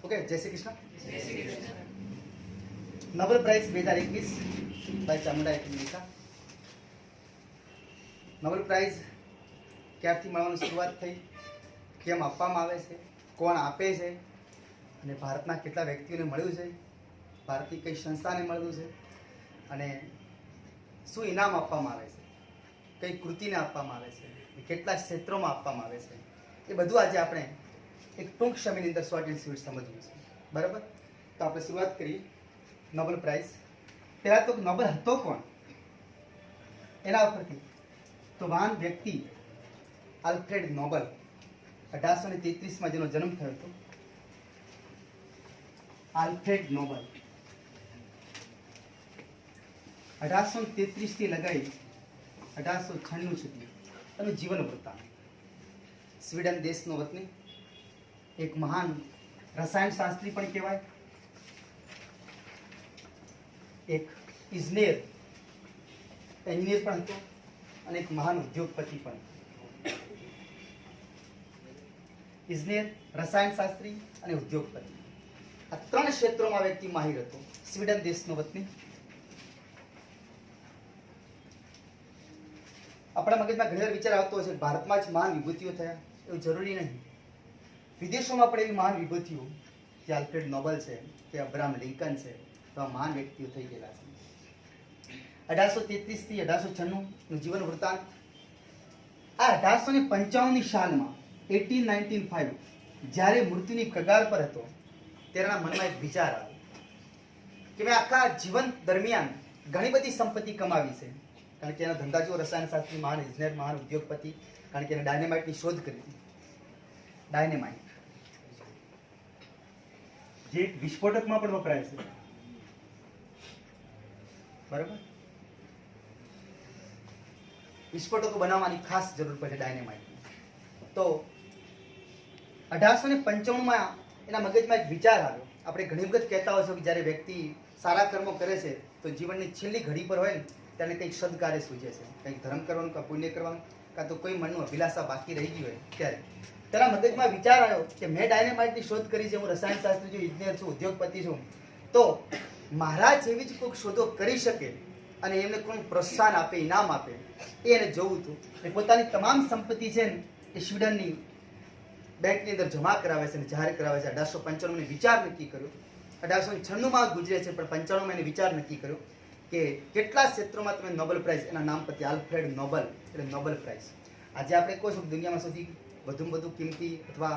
Okay, Jai Shri Krishna. Nobel prize 2021 by Chamunda academy. Nobel prize ક્યારથી મળવાની શરૂઆત થઈ, કેમ આપવામાં આવે છે, કોણ આપે છે, અને ભારતના કેટલા વ્યક્તિઓને મળ્યું છે, ભારતની કઈ સંસ્થાને મળ્યું છે, અને શું ઇનામ આપવામાં આવે છે, કઈ કૃતિને આપવામાં આવે છે, કેટલા ક્ષેત્રોમાં આપવામાં આવે છે, એ બધું આજે આપણે એક ટૂંક સમયની અંદર શોર્ટ એન્ડ સ્વીટ સમજવું છે. બરાબર? તો આપણે શરૂઆત કરીએ. નોબેલ પ્રાઇઝ પહેલા તો નોબેલ હતો કોણ એના ઉપરથી. તો મહાન વ્યક્તિ આલ્ફ્રેડ નોબલ 1833માં જેનો જન્મ થયો હતો. આલ્ફ્રેડ નોબલ 1833 થી લગાવી 1896 સુધી એનું જીવન વૃત્તાંત. સ્વીડન દેશનો વતની, એક મહાન રસાયણ શાસ્ત્રી પણ કહેવાય, એક એન્જિનિયર પણ હતો, અને એક મહાન ઉદ્યોગપતિ પણ. ઇજનેર, રસાયણ શાસ્ત્રી અને ઉદ્યોગપતિ, આ ત્રણ ક્ષેત્રોમાં વ્યક્તિ માહિર હતો. સ્વીડન દેશનો વતની. આપણા મગજમાં ઘણી વાર વિચાર આવતો હોય છે ભારતમાં જ મહાન વિભૂતિઓ થયા, એવું જરૂરી નહીં. વિદેશોમાં પણ એવી મહાન વિભૂતિઓ, જે આલ્ફ્રેડ નોબલ છે, કે અબ્રાહમ લિંકન છે, તો આ મહાન વ્યક્તિઓ થઈ ગયેલા છે. 1833 થી 1896 નું જીવન વૃત્તાંત. આ 1895ની સાલમાં 1895 જ્યારે મૃત્યુની કગાર પર હતો, તેના મનમાં એક વિચાર આવ્યો કે મેં આખા જીવન દરમિયાન ઘણી બધી સંપત્તિ કમાવી છે, કારણ કે એના ધંધા જેવો રસાયણ શાસ્ત્રી, મહાન ઇજનેર, મહાન ઉદ્યોગપતિ, કારણ કે એને ડાયનેમાઇટની શોધ કરી હતી. ડાયનેમાઇટ જે વિસ્ફોટકમાં પણ વપરાય છે. બરાબર? વિસ્ફોટકો બનાવવાની ખાસ જરૂર પડે ડાયનેમાઇટ. તો 1895માં એના મગજમાં એક વિચાર આવ્યો. આપણે ઘણી વખત કહેતા હોય છે કે જ્યારે વ્યક્તિ સારા કર્મો કરે છે તો જીવનની છેલ્લી ઘડી પર હોય ને ત્યારે કંઈક સદકાર્ય સૂચે છે, કંઈક ધર્મ કરવાનું, કાં પુણ્ય કરવાનું, કાં તો કોઈ મનનું અભિલાષા બાકી રહી ગઈ હોય ત્યારે તેના મગજમાં વિચાર આવ્યો કે મેં ડાયનેમાઇટની શોધ કરી છે, હું રસાયણ શાસ્ત્રી છું, ઇજનેર છું, ઉદ્યોગપતિ છું, તો મારા જેવી જ કોઈક શોધો કરી શકે અને એમને કોઈ પ્રોત્સાહન આપે, ઇનામ આપે, એ એને જોવું હતું. એ પોતાની તમામ સંપત્તિ છે ને એ સ્વીડનની બેંકની અંદર જમા કરાવે છે અને જાહેર કરાવે છે. 1895 વિચાર નક્કી કર્યો. 1896માં ગુજરે છે, પણ 95માં એને વિચાર નક્કી કર્યો કે કેટલા ક્ષેત્રોમાં તમે નોબેલ પ્રાઇઝ, એના નામ પરથી આલ્ફ્રેડ નોબલ એટલે નોબેલ પ્રાઇઝ. આજે આપણે કહો છો દુનિયામાં સૌથી વધુમાં વધુ કિંમતી અથવા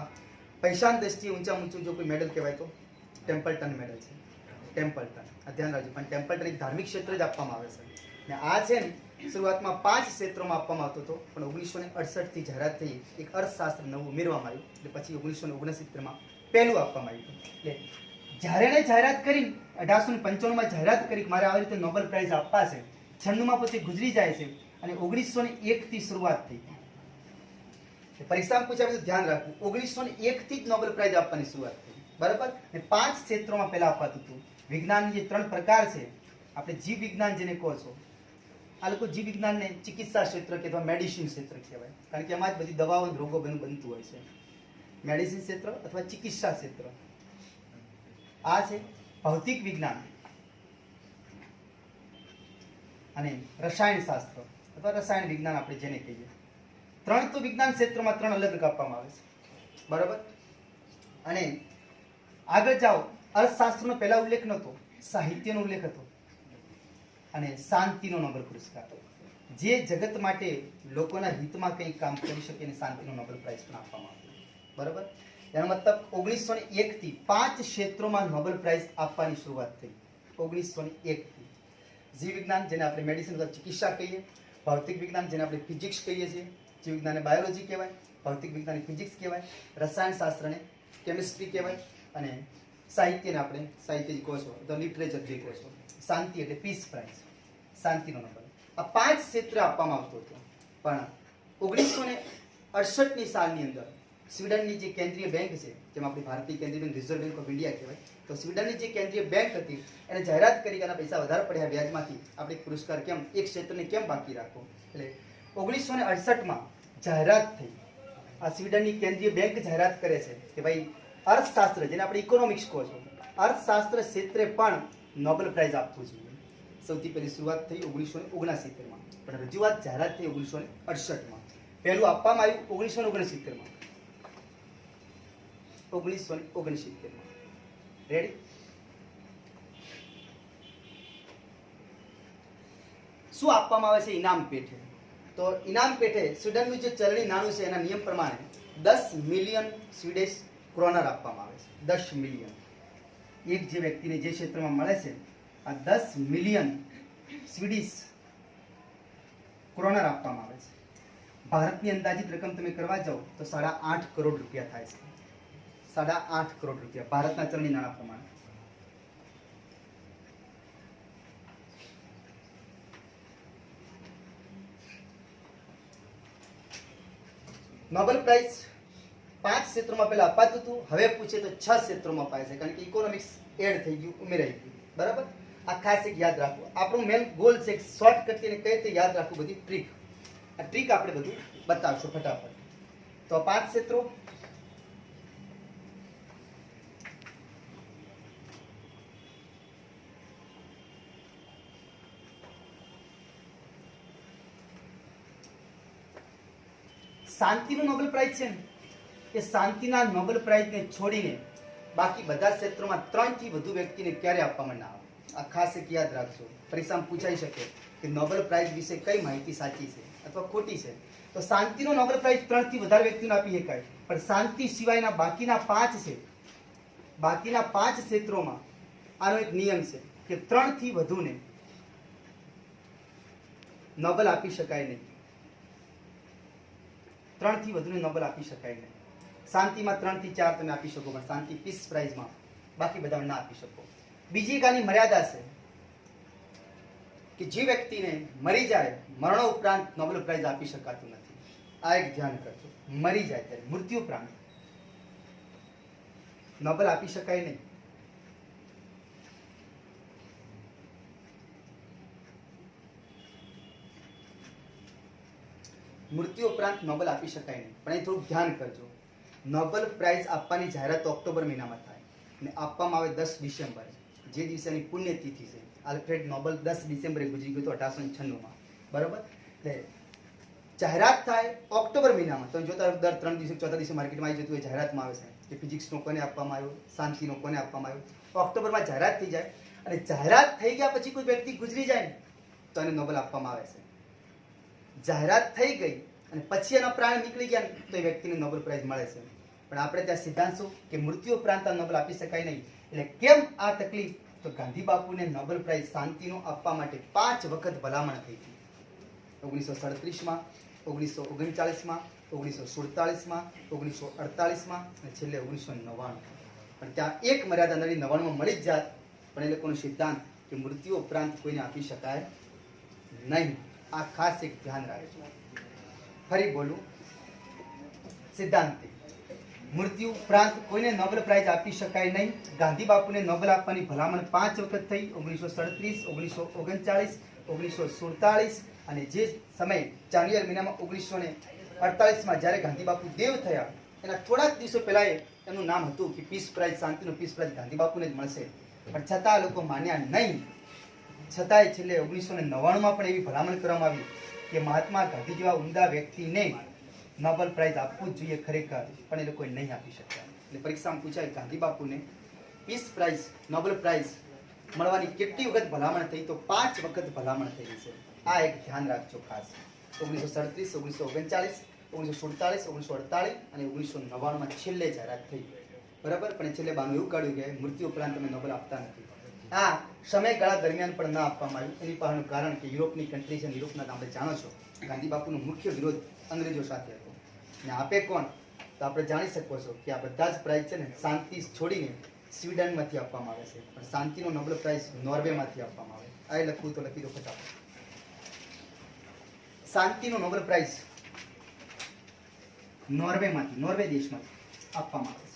પૈસાની દ્રષ્ટિએ ઊંચામાં ઊંચું જો કોઈ મેડલ કહેવાય તો ટેમ્પલ્ટન મેડલ છે. ટેમ્પલ્ટન, આ ધ્યાન રાખજો. પણ ટેમ્પલ્ટન એક ધાર્મિક ક્ષેત્ર જ આપવામાં આવે છે. ને આ છે ને શરૂઆતમાં 5 ક્ષેત્રોમાં આપવામાં આવતો હતો, પણ 1968 થી જાહેરાત થઈ, એક અર્થશાસ્ત્ર નવું ઉમેરવામાં આવ્યું, એટલે પછી 1969માં પહેલું આપવામાં આવ્યું. એટલે જ્યારે એને જાહેરાત કરી, 1895માં જાહેરાત કરી કે મારે આવી રીતે નોબેલ પ્રાઇઝ આપવા છે, 96માં પોતે ગુજરી જાય છે, અને 1901 થી શરૂઆત થઈ. પરીક્ષામાં પૂછ્યા બધું ધ્યાન રાખવું. 1901 થી જ નોબેલ પ્રાઇઝ આપવાની શરૂઆત થઈ. બરાબર? અને 5 ક્ષેત્રોમાં પહેલા અપાતું હતું. વિજ્ઞાનની જે 3 પ્રકાર છે, આપણે જીવ વિજ્ઞાન જેને કહો છો, આ લોકો જીવ વિજ્ઞાનને ચિકિત્સા ક્ષેત્ર કે અથવા મેડિસિન ક્ષેત્ર કહેવાય, કારણ કે એમાં જ બધી દવાઓ રોગો બનતું હોય છે. મેડિસિન ક્ષેત્ર અથવા ચિકિત્સા ક્ષેત્ર. આ છે ભૌતિક વિજ્ઞાન અને રસાયણ શાસ્ત્ર અથવા રસાયણ વિજ્ઞાન આપણે જેને કહીએ. 3 તો વિજ્ઞાન ક્ષેત્રમાં 3 અલગ અલગ આપવામાં આવે છે. બરાબર? અને આગળ જાઓ, અર્થશાસ્ત્રનો પહેલા ઉલ્લેખ નહોતો, સાહિત્યનો ઉલ્લેખ હતો, અને શાંતિનો નોબેલ પુરસ્કાર, જે જગત માટે લોકોના હિતમાં કંઈક કામ કરી શકે અને શાંતિનો નોબેલ પ્રાઇઝ પણ આપવામાં આવ્યો. બરાબર? એનો મતલબ 1901 થી 5 ક્ષેત્રોમાં નોબેલ પ્રાઇઝ આપવાની શરૂઆત થઈ. 1901 થી જીવ વિજ્ઞાન જેને આપણે મેડિસિન અથવા ચિકિત્સા કહીએ, ભૌતિક વિજ્ઞાન જેને આપણે ફિઝિક્સ કહીએ છીએ, જીવ વિજ્ઞાનને બાયોલોજી કહેવાય, ભૌતિક વિજ્ઞાનને ફિઝિક્સ કહેવાય, રસાયણ શાસ્ત્રને કેમિસ્ટ્રી કહેવાય, અને સાહિત્યને આપણે સાહિત્ય કહો છો તો લિટરેચર જે કહો છો, શાંતિ એટલે પીસ પ્રાઇઝ, શાંતિનો નોબેલ. આ 5 ક્ષેત્ર આપવામાં આવતો હતો. પણ 1968ની સાલની અંદર સ્વીડનની જે કેન્દ્રીય બેંક છે, જેમ આપણી ભારતીય કેન્દ્રીય bank reserve bank of India કહેવાય, તો સ્વીડનની જે કેન્દ્રીય બેંક હતી એને જાહેરાત કરી કે આના પૈસા વધારે પડ્યા વ્યાજમાંથી, આપણે પુરસ્કાર કેમ એક ક્ષેત્રને કેમ બાકી રાખવો. એટલે 1968માં જાહેરાત થઈ. આ સ્વીડનની કેન્દ્રીય બેંક જાહેરાત કરે છે કે ભાઈ અર્થશાસ્ત્ર જેને આપણે ઇકોનોમિક્સ કહો છો, અર્થશાસ્ત્ર ક્ષેત્રે પણ નોબેલ પ્રાઇઝ આપવું જોઈએ. સૌથી પહેલી શરૂઆત થઈ 1969માં, પણ રજૂઆત જાહેરાત થઈ 1968માં. પહેલું આપવામાં આવ્યું 1969માં. 1969માં. રેડી? શું આપવામાં આવે છે ઇનામ પેટે? તો ઇનામ પેટે સ્વીડનનું જે ચલણી નાણું છે એના નિયમ પ્રમાણે 10 મિલિયન સ્વીડિશ ક્રોનર આપવામાં આવે છે. 10 મિલિયન એક જે વ્યક્તિને જે ક્ષેત્રમાં મળે છે, આ 10 મિલિયન સ્વીડિશ ક્રોનર આપવામાં આવે છે. ભારતની અંદાજિત રકમ તમે કરવા જાઓ તો 8.5 કરોડ રૂપિયા થાય છે. 8.5 કરોડ રૂપિયા ભારતના ચલણી નાણાં પ્રમાણે. નોબેલ પ્રાઇઝ 5 ક્ષેત્રોમાં પહેલા અપાતું હતું, હવે પૂછે તો 6 ક્ષેત્રોમાં અપાય છે, કારણ કે ઇકોનોમિક્સ એડ થઈ ગયું, ઉમેરાઈ ગયું. બરાબર? આ ખાસ એક યાદ રાખવું. આપણું મેન ગોલ છે શોર્ટકટ એને કઈ રીતે યાદ રાખવું, બધી ટ્રીક. આ ટ્રીક આપણે બધું બતાવશું ફટાફટ. તો 5 ક્ષેત્રો. શાંતિનો નોબેલ પ્રાઇઝ છે ને, એ શાંતિના નોબેલ પ્રાઇઝને છોડીને બાકી બધા ક્ષેત્રોમાં 3 થી વધુ વ્યક્તિને ક્યારે આપવામાં ના આવે. આ ખાસ એક યાદ રાખજો. પરીક્ષામાં પૂછાઈ શકે કે નોબેલ પ્રાઇઝ વિશે કઈ માહિતી સાચી છે અથવા ખોટી છે. તો શાંતિનો નોબેલ પ્રાઇઝ 3 થી વધારે વ્યક્તિને આપી શકાય, પણ શાંતિ સિવાયના બાકીના 5 છે, બાકીના 5 ક્ષેત્રોમાં આનો એક નિયમ છે કે 3 થી વધુને નોબેલ આપી શકાય નહીં. 3 થી વધુને નોબેલ આપી શકાય નહીં. શાંતિમાં 3 થી 4 તમે આપી શકો, પણ શાંતિ પીસ પ્રાઇઝમાં બાકી બધા ના આપી શકો. બીજી એક આની મર્યાદા છે કે જે વ્યક્તિને મરી જાય, મરણ ઉપરાંત નોબેલ પ્રાઇઝ આપી શકાતું નથી. આ એક ધ્યાન કરજો. મરી જાય ત્યારે, મૃત્યુ ઉપરાંત નોબેલ આપી શકાય નહીં. મૃત્યુ ઉપરાંત નોબેલ આપી શકાય નહીં. પણ એ થોડું ધ્યાન કરજો. નોબેલ પ્રાઇઝ આપવાની જાહેરાત ઓક્ટોબર મહિનામાં થાય અને આપવામાં આવે 10 ડિસેમ્બરે, જે દિવસેની પુણ્યતિથિ છે. આલ્ફ્રેડ નોબેલ 10 ડિસેમ્બરે ગુજરી ગયો હતો 1896માં. બરાબર? એટલે જાહેરાત થાય ઓક્ટોબર મહિનામાં. તમે જોતા દર 3 દિવસે 4 દિવસે માર્કેટમાં આવી જતું હોય, જાહેરાતમાં આવે છે કે ફિઝિક્સનો કોને આપવામાં આવ્યો, શાંતિનો કોને આપવામાં આવ્યો. ઓક્ટોબરમાં જાહેરાત થઈ જાય અને જાહેરાત થઈ ગયા પછી કોઈ વ્યક્તિ ગુજરી જાય ને તો એને નોબેલ આપવામાં આવે છે. જાહેરાત થઈ ગઈ અને પછી એના પ્રાણ નીકળી ગયા તો એ વ્યક્તિને નોબેલ પ્રાઇઝ મળે છે. પણ આપણે ત્યાં સિદ્ધાંત શું કે મૃત્યુ ઉપરાંત આ નોબેલ આપી શકાય નહીં. એટલે કેમ આ તકલીફ? તો ગાંધી બાપુને નોબેલ પ્રાઇઝ શાંતિનો આપવા માટે 5 વખત ભલામણ થઈ હતી. 1937માં, 1939માં, 1947માં, 1948માં અને છેલ્લે 1999. પણ ત્યાં એક મર્યાદા નવી 99માં મળી જ જાત, પણ એ લોકોનો સિદ્ધાંત કે મૃત્યુ ઉપરાંત કોઈને આપી શકાય નહીં. આ ખાસ એક ધ્યાન રાખજો. ફરી બોલું, સિદ્ધાંત મૃત્યુ ઉપરાંત કોઈને નોબેલ પ્રાઇઝ આપી શકાય નહીં. ગાંધી બાપુને નોબેલ આપવાની ભલામણ 5 વખત થઈ. 1937, 1939, 1947 અને જે સમય જાન્યુઆરી મહિનામાં 1948માં જ્યારે ગાંધી બાપુ દેવ થયા એના થોડાક દિવસો પહેલા એનું નામ હતું કે પીસ પ્રાઇઝ, શાંતિનો પીસ પ્રાઇઝ ગાંધી બાપુને જ મળશે. પણ છતાં લોકો માન્યા નહીં. છતાંય છેલ્લે 1999માં પણ એવી ભલામણ કરવામાં આવી કે મહાત્મા ગાંધી જેવા ઉમદા વ્યક્તિને નોબેલ પ્રાઇઝ આપવું જ જોઈએ ખરેખર, પણ એ લોકોએ નહીં આપી શક્યા. એટલે પરીક્ષામાં પૂછાય ગાંધી બાપુને પીસ પ્રાઇઝ, નોબેલ પ્રાઇઝ મળવાની કેટલી વખત ભલામણ થઈ? તો 5 વખત ભલામણ થઈ છે. આ એક ધ્યાન રાખજો ખાસ. 1937, 1939, 1947, 1948 અને 1999માં છેલ્લે જાહેરાત થઈ. બરાબર? પણ છેલ્લે બાનું એવું કાઢ્યું કે મૃત્યુ ઉપરાંત તમે નોબેલ આપતા નથી. આ સમયગાળા દરમિયાન પણ ના આપવામાં આવ્યું. એની પાછળનું કારણ કે યુરોપની કન્ટ્રી છે, યુરોપના આપણે જાણો છો ગાંધી બાપુનો મુખ્ય વિરોધ અંગ્રેજો સાથે હતો. અને આપે કોણ? તો આપણે જાણી શકો છો કે આ બધા જ પ્રાઇઝ છે ને શાંતિ છોડીને સ્વીડનમાંથી આપવામાં આવે છે, પણ શાંતિનો નોબેલ પ્રાઇઝ નોર્વેમાંથી આપવામાં આવે. આ લખવું તો લખી દો ફટાફટ. શાંતિનો નોબેલ પ્રાઇઝ નોર્વેમાંથી, નોર્વે દેશમાંથી આપવામાં આવે છે.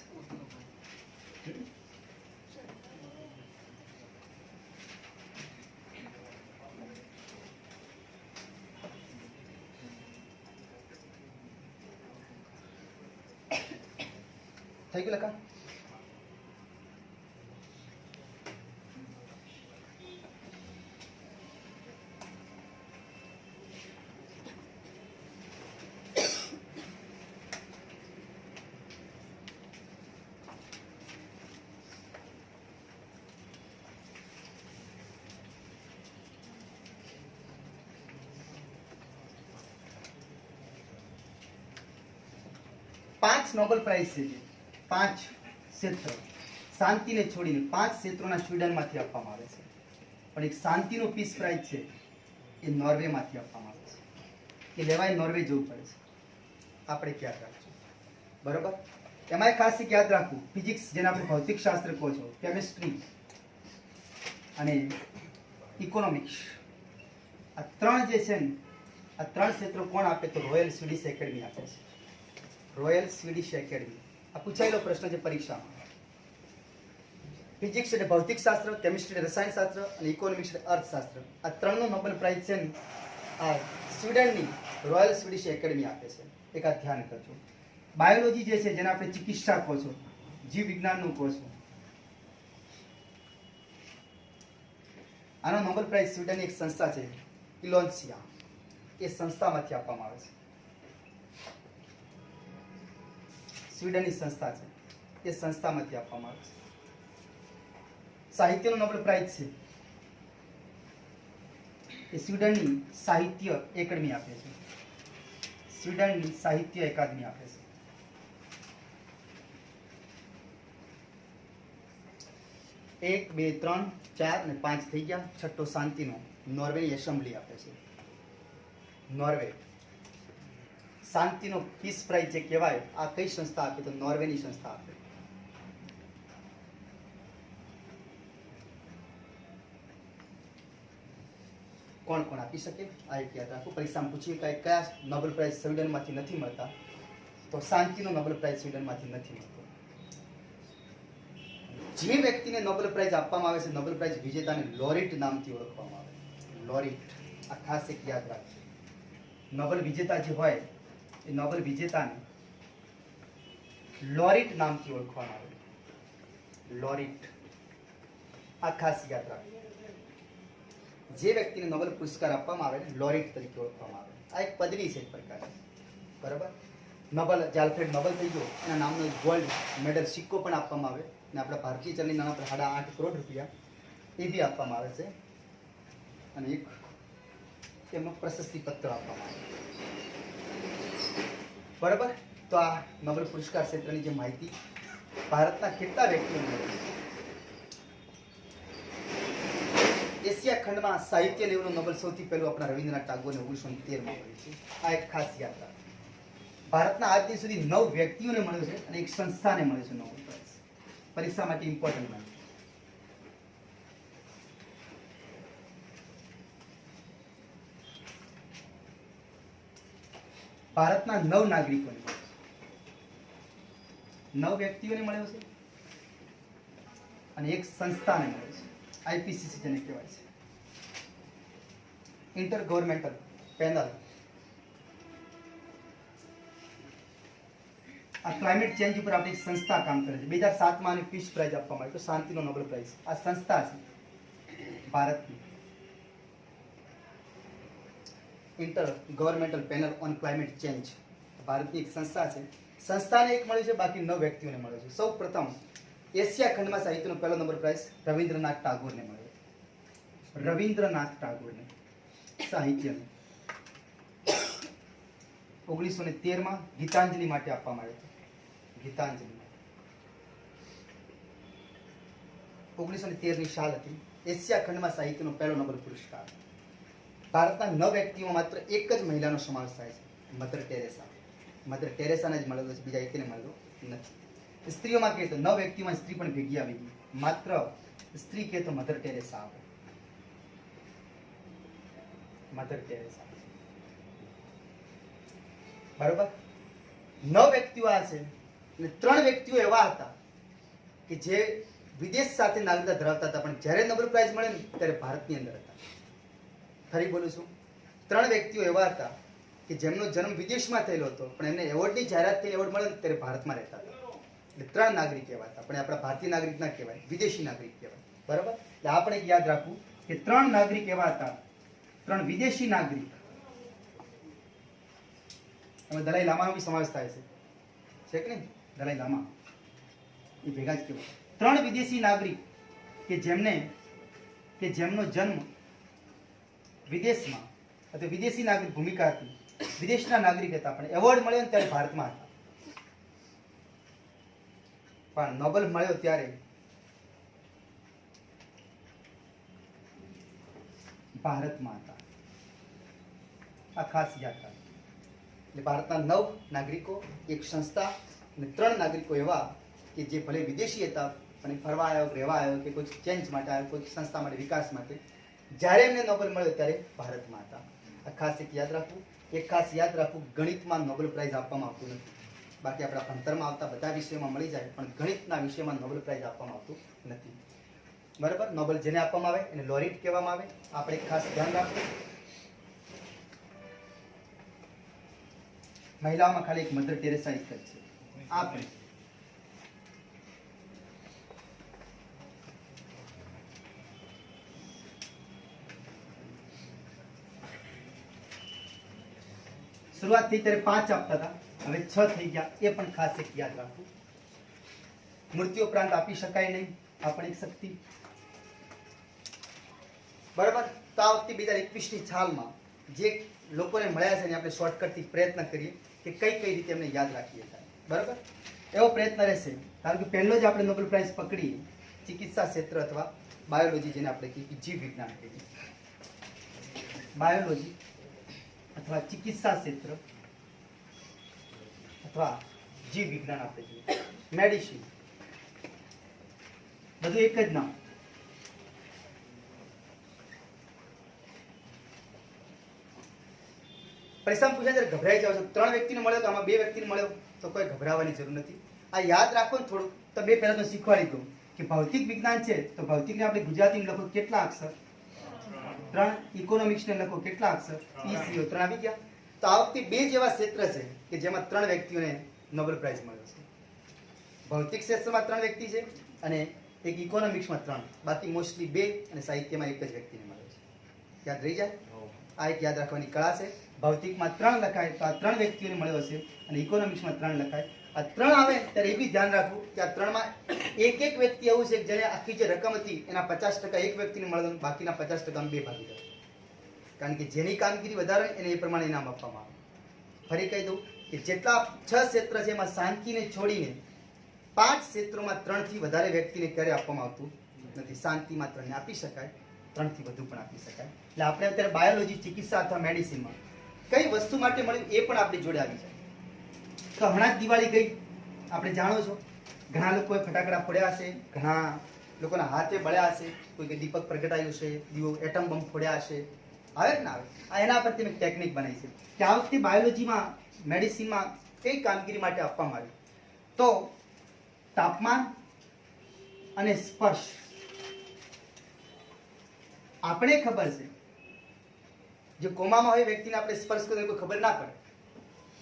થઈ ગયું લખા? 5 નોબેલ પ્રાઇઝ છે, 5 ક્ષેત્ર શાંતિને છોડીને 5 ક્ષેત્રોના સ્વીડનમાંથી આપવામાં આવે છે, પણ એક શાંતિનો પીસ પ્રાઇઝ છે એ નોર્વેમાંથી આપવામાં આવે છે. એ લેવાય નોર્વે જવું પડે છે. આપણે યાદ રાખજો, બરોબર. એમાં ખાસ યાદ રાખવું, ફિઝિક્સ જેને આપણે ભૌતિક શાસ્ત્ર કહો છો, કેમિસ્ટ્રી અને ઇકોનોમિક્સ, આ ત્રણ જે છે ને, આ ત્રણ ક્ષેત્રો કોણ આપે તો રોયલ સ્વીડિશ એકેડમી આપે છે. Royal Swedish academy. આ પૂછાયેલો પ્રશ્ન છે પરીક્ષામાં. ફિઝિક્સ એટલે ભૌતિક શાસ્ત્ર, કેમિસ્ટ્રી એટલે રસાયણશાસ્ત્ર અને ઇકોનોમિક્સ એટલે અર્થશાસ્ત્ર. આ ત્રણનો નોબેલ પ્રાઇઝ છે ને આ સ્વીડનની રોયલ સ્વીડિશ એકેડમી આપે છે. એક આ ધ્યાન કરજો. બાયોલોજી જે છે, જેને આપણે ચિકિત્સા કહો છો, જીવ વિજ્ઞાનનું કહો છો, આનો નોબેલ પ્રાઇઝ સ્વીડનની એક સંસ્થા છે ઇલોન્સિયા, એ સંસ્થામાંથી આપવામાં આવે છે. સ્વીડનની સંસ્થા છે, એ સંસ્થામાંથી આપવામાં આવે છે. સાહિત્યનો નોબેલ પ્રાઇઝ છે એ સ્વીડનની સાહિત્ય એકેડમી આપે છે. સ્વીડનની સાહિત્ય એકાદમી આપે છે. 1 2 3 4 અને 5 થઈ ગયા. છઠ્ઠો શાંતિનો નોર્વેની એસેમ્બલી આપે છે. નોર્વે શાંતિનો પીસ પ્રાઇઝ જે કહેવાય, આ કઈ સંસ્થા આપે તો નોર્વેની સંસ્થા આપે. કોણ કોણ આપી શકે આ એક યાદ રાખો. પરીક્ષામાં પૂછીએ કે કયા નોબેલ પ્રાઇઝ સ્વીડનમાંથી નથી મળતા, તો શાંતિનો નોબેલ પ્રાઇઝ સ્વીડનમાંથી નથી મળતો. જે વ્યક્તિને નોબેલ પ્રાઇઝ આપવામાં આવે છે, નોબેલ પ્રાઇઝ વિજેતાને લોરિટ નામથી ઓળખવામાં આવે. લોરિટ, આ ખાસ એક યાદ રાખજો. નોબેલ વિજેતા જે હોય એ નોબેલ વિજેતાને લોરિટ નામથી ઓળખવામાં આવે. લોરિટ, આ ખાસ યાદ રાખજો. જે વ્યક્તિને નોબેલ પુરસ્કાર આપવામાં આવે લોરિટ તરીકે ઓળખવામાં આવે. આ એક પદવી છે એક પ્રકારની, બરાબર. નોબેલ, જે આલ્ફ્રેડ નોબેલ થઈ ગયો, એના નામનો ગોલ્ડ મેડલ સિક્કો પણ આપવામાં આવે, અને આપણા ભારતીય ચલણી નાણા પર 8.5 કરોડ રૂપિયા એ બી આપવામાં આવે છે, અને એક તેમનો પ્રશસ્તિ પત્ર આપવામાં આવે, બરાબર. તો આ નોબેલ પુરસ્કાર ક્ષેત્રની જે માહિતી, ભારતના કેટલા વ્યક્તિઓ મળે છે. એશિયા ખંડમાં સાહિત્ય લેવલનો નોબેલ સૌથી પહેલું આપણા રવિન્દ્રનાથ ટાગોરને 1913માં મળ્યું છે. આ એક ખાસ યાદ રાખો. ભારતના આજ દિન સુધી 9 વ્યક્તિઓને મળ્યો છે અને એક સંસ્થાને મળ્યો છે નોબેલ પ્રાઇઝ. પરીક્ષા માટે ઇમ્પોર્ટન્ટ માહિતી. ભારતના 9 નાગરિકોને મળ્યો છે, 9 વ્યક્તિઓને મળ્યો છે અને એક સંસ્થાને મળ્યો છે. આઈપીસીસી જેને કહેવાય છે, ઇન્ટર ગવર્મેન્ટલ પેનલ. આ ક્લાઇમેટ ચેન્જ ઉપર આપણી સંસ્થા કામ કરે છે. 2007માં આને પીસ પ્રાઇઝ આપવામાં આવ્યો, શાંતિનો નોબેલ પ્રાઇઝ. આ સંસ્થા છે ભારતની, inter governmental panel on climate change. ભારતની એક સંસ્થા છે. સંસ્થાને એક મળ્યું છે, બાકી 9 વ્યક્તિઓને મળ્યો છે. સૌ પ્રથમ એશિયા ખંડમાં સાહિત્યનો પહેલો નંબર પ્રાઇઝ રવિન્દ્રનાથ ટાગોરને મળ્યો. રવિન્દ્રનાથ ટાગોરને સાહિત્યનો 1913માં ગીતાંજલિ માટે આપવામાં આવ્યો હતો. ગીતાંજલિ 1913ની સાલ હતી. એશિયા ખંડમાં સાહિત્યનો પહેલો નોબેલ પુરસ્કાર. ભારતના 9 વ્યક્તિઓમાં માત્ર એક જ મહિલાનો સમાવેશ થાય છે, મધર ટેરેસા. મધર ટેરેસાને જ મળેલો છે, બીજા એકને મળેલો નથી. સ્ત્રીઓમાં કહે તો 9 વ્યક્તિઓમાં સ્ત્રી પણ ભેગી આવી ગઈ. માત્ર સ્ત્રી કહે તો મધર ટેરેસા આવે. મધર ટેરેસા, બરોબર. 9 વ્યક્તિઓ આ છે, અને 3 વ્યક્તિઓ એવા હતા કે જે વિદેશ સાથે નાગરિકતા ધરાવતા હતા, પણ જ્યારે નોબેલ પ્રાઇઝ મળે ને ત્યારે ભારતની અંદર હતા. ફરી બોલું છું, 3 વ્યક્તિઓ એવા હતા કે જેમનો જન્મ વિદેશમાં થયેલો હતો, પણ એમને એવોર્ડની જાહેરાત થઈ, એવોર્ડ મળે ત્યારે ભારતમાં રહેતા હતા. એટલે 3 નાગરિક એવા હતા, પણ આપણા ભારતીય નાગરિક ના કહેવાય, વિદેશી નાગરિક કહેવાય, બરાબર. એટલે આપણે યાદ રાખવું કે 3 નાગરિક એવા હતા, 3 વિદેશી નાગરિક. એમાં દલાઈ લામાનો બી સમાવેશ થાય છે કે નહીં? દલાઈ લામા એ ભેગા જ કહેવાય. 3 વિદેશી નાગરિક કે જેમનો જન્મ વિદેશમાં અથવા વિદેશી નાગરિક ભૂમિકા હતી, વિદેશના નાગરિક હતા, પણ એવોર્ડ મળ્યો ને ત્યારે ભારતમાં હતા. પણ નોબેલ મળ્યો ત્યારે ભારતમાં હતા. આ ખાસ યાદ રાખો. એટલે ભારતના 9 નાગરિકો, એક સંસ્થા અને 3 નાગરિકો એવા કે જે ભલે વિદેશી હતા પણ ફરવા આવ્યો, રહેવા આવ્યો કે કોઈ ચેન્જ માટે આવ્યો, કોઈ સંસ્થા માટે, વિકાસ માટે, જ્યારે એમને નોબેલ મળ્યો ત્યારે ભારતમાં હતા. આ ખાસ એક યાદ રાખવું. એક ખાસ યાદ રાખવું, ગણિતમાં નોબેલ પ્રાઇઝ આપવામાં આવતું નથી. બાકી આપણા ભણતરમાં આવતા બધા વિષયોમાં મળી જાય, પણ ગણિતના વિષયમાં નોબેલ પ્રાઇઝ આપવામાં આવતું નથી. બરાબર? નોબેલ જેને આપવામાં આવે એને લોરેટ કહેવામાં આવે. આપણે ખાસ ધ્યાન રાખવું. મહિલાઓમાં ખાલી એક મધર ટેરેસા એક જ છે. આપણે શરૂઆત થઈ ત્યારે 5 આપતા હતા, હવે 6 થઈ ગયા. એ પણ ખાસ એક યાદ રાખવું. મૃત્યુ ઉપરાંત આપી શકાય નહીં, આ પણ એક શક્તિ. બરાબર? તો આ વખતે 2021ની સાલમાં જે લોકોને મળ્યા છે ને આપણે શોર્ટકટથી પ્રયત્ન કરીએ કે કઈ કઈ રીતે એમને યાદ રાખીએ. બરાબર? એવો પ્રયત્ન રહેશે. કારણ કે પહેલો જ આપણે નોબેલ પ્રાઇઝ પકડીએ ચિકિત્સા ક્ષેત્ર અથવા બાયોલોજી, જેને આપણે કહીએ જીવ વિજ્ઞાન કહીએ, બાયોલોજી અથવા ચિકિત્સા ક્ષેત્ર અથવા જીવ વિજ્ઞાન આપણે કહીએ, મેડિસિન, બધું એક જ નામ. પરીક્ષામાં પૂછાય ત્યારે ગભરાઈ જાવ છો. 3 વ્યક્તિને મળ્યો તો આમાં 2 વ્યક્તિને મળ્યો તો કોઈ ગભરાવાની જરૂર નથી. આ યાદ રાખો ને થોડું. તો બે પહેલા તો શીખવાડી દઉં કે ભૌતિક વિજ્ઞાન છે તો ભૌતિકને આપણે ગુજરાતીમાં લખો કેટલા અક્ષર? 3. ઇકોનોમિક્સને લખો કેટલા અક્ષર? ECO 3 આવી ગયા. તો આ વખતે 2 જેવા ક્ષેત્ર છે કે જેમાં 3 વ્યક્તિઓને નોબેલ પ્રાઇઝ મળ્યો છે. ભૌતિક ક્ષેત્રમાં 3 વ્યક્તિ છે અને એક ઇકોનોમિક્સમાં 3. બાકી મોસ્ટલી 2 અને સાહિત્યમાં એક જ વ્યક્તિને મળ્યો છે. યાદ રહી જાય? આ એક યાદ રાખવાની કળા છે. ભૌતિકમાં 3 લખાય તો આ 3 વ્યક્તિઓને મળ્યો છે અને ઇકોનોમિક્સમાં 3 લખાય. આ 3 આવે ત્યારે એ બી ધ્યાન રાખવું કે આ 3માં એક વ્યક્તિ એવું છે કે જેને આખી જે રકમ હતી એના 50% એક વ્યક્તિને મળે, બાકીના 50% 2 ભાગીદાર. કારણ કે જેની કામગીરી વધારે એને એ પ્રમાણે ઇનામ આપવામાં આવે. ફરી કહી દઉં કે જેટલા 6 ક્ષેત્ર છે એમાં શાંતિને છોડીને 5 ક્ષેત્રોમાં 3 થી વધારે વ્યક્તિને ક્યારે આપવામાં આવતું નથી. શાંતિમાં 3 ને આપી શકાય, 3 થી વધુ પણ આપી શકાય. એટલે આપણે અત્યારે બાયોલોજી, ચિકિત્સા અથવા મેડિસિનમાં કઈ વસ્તુ માટે મળ્યું એ પણ આપણી જોડે આવી જાય. તો હમણાં જ દિવાળી ગઈ, આપણે જાણો છો, ઘણા લોકોએ ફટાકડા ફોડ્યા હશે, ઘણા લોકોના હાથે બળ્યા હશે, કોઈ કે દીપક પ્રગટાયું છે, દીવો એટમ બોમ્બ ફોડ્યા હશે. આવે કે ના આવે? આ એના પરથી મેં ટેકનિક બનાવી છે કે આ વખતે બાયોલોજીમાં, મેડિસિનમાં કઈ કામગીરી માટે આપવામાં આવી. તો તાપમાન અને સ્પર્શ. આપણે ખબર છે જે કોમામાં હોય વ્યક્તિને આપણે સ્પર્શ કરીએ કોઈ ખબર ના પડે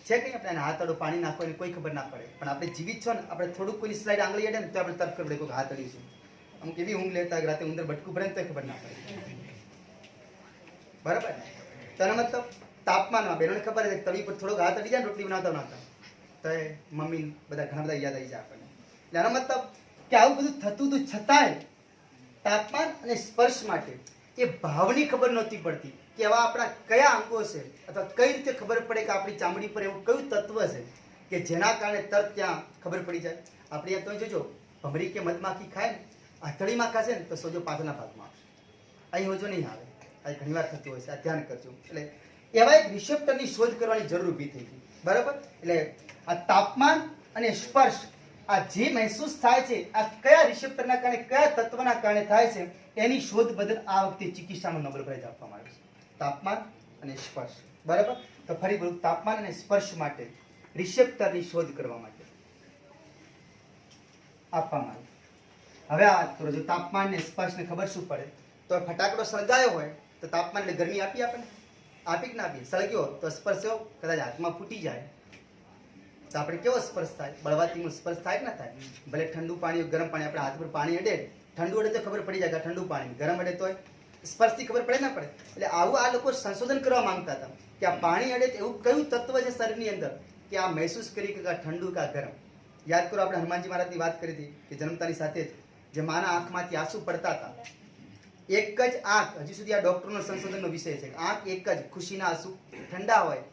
છે કે આપણે હાથ અડો પાણી નાખો એને કોઈ ખબર ના પડે. પણ આપણે જીવિત છો ને, આપણે થોડુંક કોઈની સ્લાઇડ આંગળી અડે ને તો આપણે તરત ખબર પડે કોઈ હાથ અડ્યું છે. અમુક એવી ઊંઘ લેતા રાતે ઉંદર બટકું ભરે ને તો ખબર ના પડે. બરાબર? તેનો મતલબ તાપમાનમાં બેનોને ખબર છે તવી પર થોડોક હાથ અડી જાય રોટલી બનાવતા તો એ મમ્મી બધા ઘણા બધા યાદ આવી જાય આપણને. એટલે એનો મતલબ કે આવું બધું થતું હતું છતાંય તાપમાન અને સ્પર્શ માટે એ ભાવની ખબર નહોતી પડતી કે એવા આપણા કયા અંગો છે અથવા કઈ રીતે ખબર પડે કે આપણી ચામડી પર એવું કયું તત્વ છે કે જેના કારણે તરત ત્યાં ખબર પડી જાય. આપણે ત્યાં તમે જોજો, ભમરી કે મધમાખી ખાય ને, આથડીમાં ખાશે ને તો સોજો પાછળના ભાગમાં આવશે, અહીં હોજો નહીં આવે. આ ઘણી વાર થતું હોય છે, આ ધ્યાન કરજો. એટલે એવા એક રિસેપ્ટરની શોધ કરવાની જરૂર ઊભી થઈ ગઈ. બરાબર? એટલે આ તાપમાન અને સ્પર્શ આ જે મહેસૂસ થાય છે આ કયા રિસેપ્ટરના કારણે, કયા તત્વના કારણે થાય છે, એની શોધ બદલ આ વખતે ચિકિત્સામાં નોબેલ પ્રાઇઝ આપવામાં આવે છે. તાપમાન અને સ્પર્શ. બરાબર? તો ફરી બોલું, તાપમાન અને સ્પર્શ માટે રિસેપ્ટરની શોધ કરવા માટે આપવામાં આવે. હવે આ વાત કરો, જો તાપમાન ને સ્પર્શને ખબર શું પડે તો ફટાકડો સળગાયો હોય તો તાપમાન એટલે ગરમી આપી આપણને? આપી કે ના આપી? સળગ્યો તો સ્પર્શ એવો કદાચ હાથમાં ફૂટી જાય તો આપણે કેવો સ્પર્શ થાય? બળવાથી સ્પર્શ થાય કે ના થાય? ભલે ઠંડુ પાણી, ગરમ પાણી, આપણે હાથ પર પાણી અડે, ઠંડુ અડે તો ખબર પડી જાય કે ઠંડુ પાણી, ગરમ અડે તો સ્પર્શથી ખબર પડે ના પડે? એટલે આવું આ લોકો સંશોધન કરવા માંગતા હતા કે આ પાણી અડે એવું કયું તત્વ છે શરીરની અંદર કે આ મહેસૂસ કરી કે ઠંડુ કે ગરમ. યાદ કરો, આપણે હનુમાનજી મહારાજની વાત કરી હતી કે જન્મતાની સાથે જ જે માના આંખમાંથી આંસુ પડતા હતા, એક જ આંખ, હજી સુધી આ ડોક્ટરનો સંશોધનનો વિષય છે, આંખ એક જ, ખુશીના આંસુ ઠંડા હોય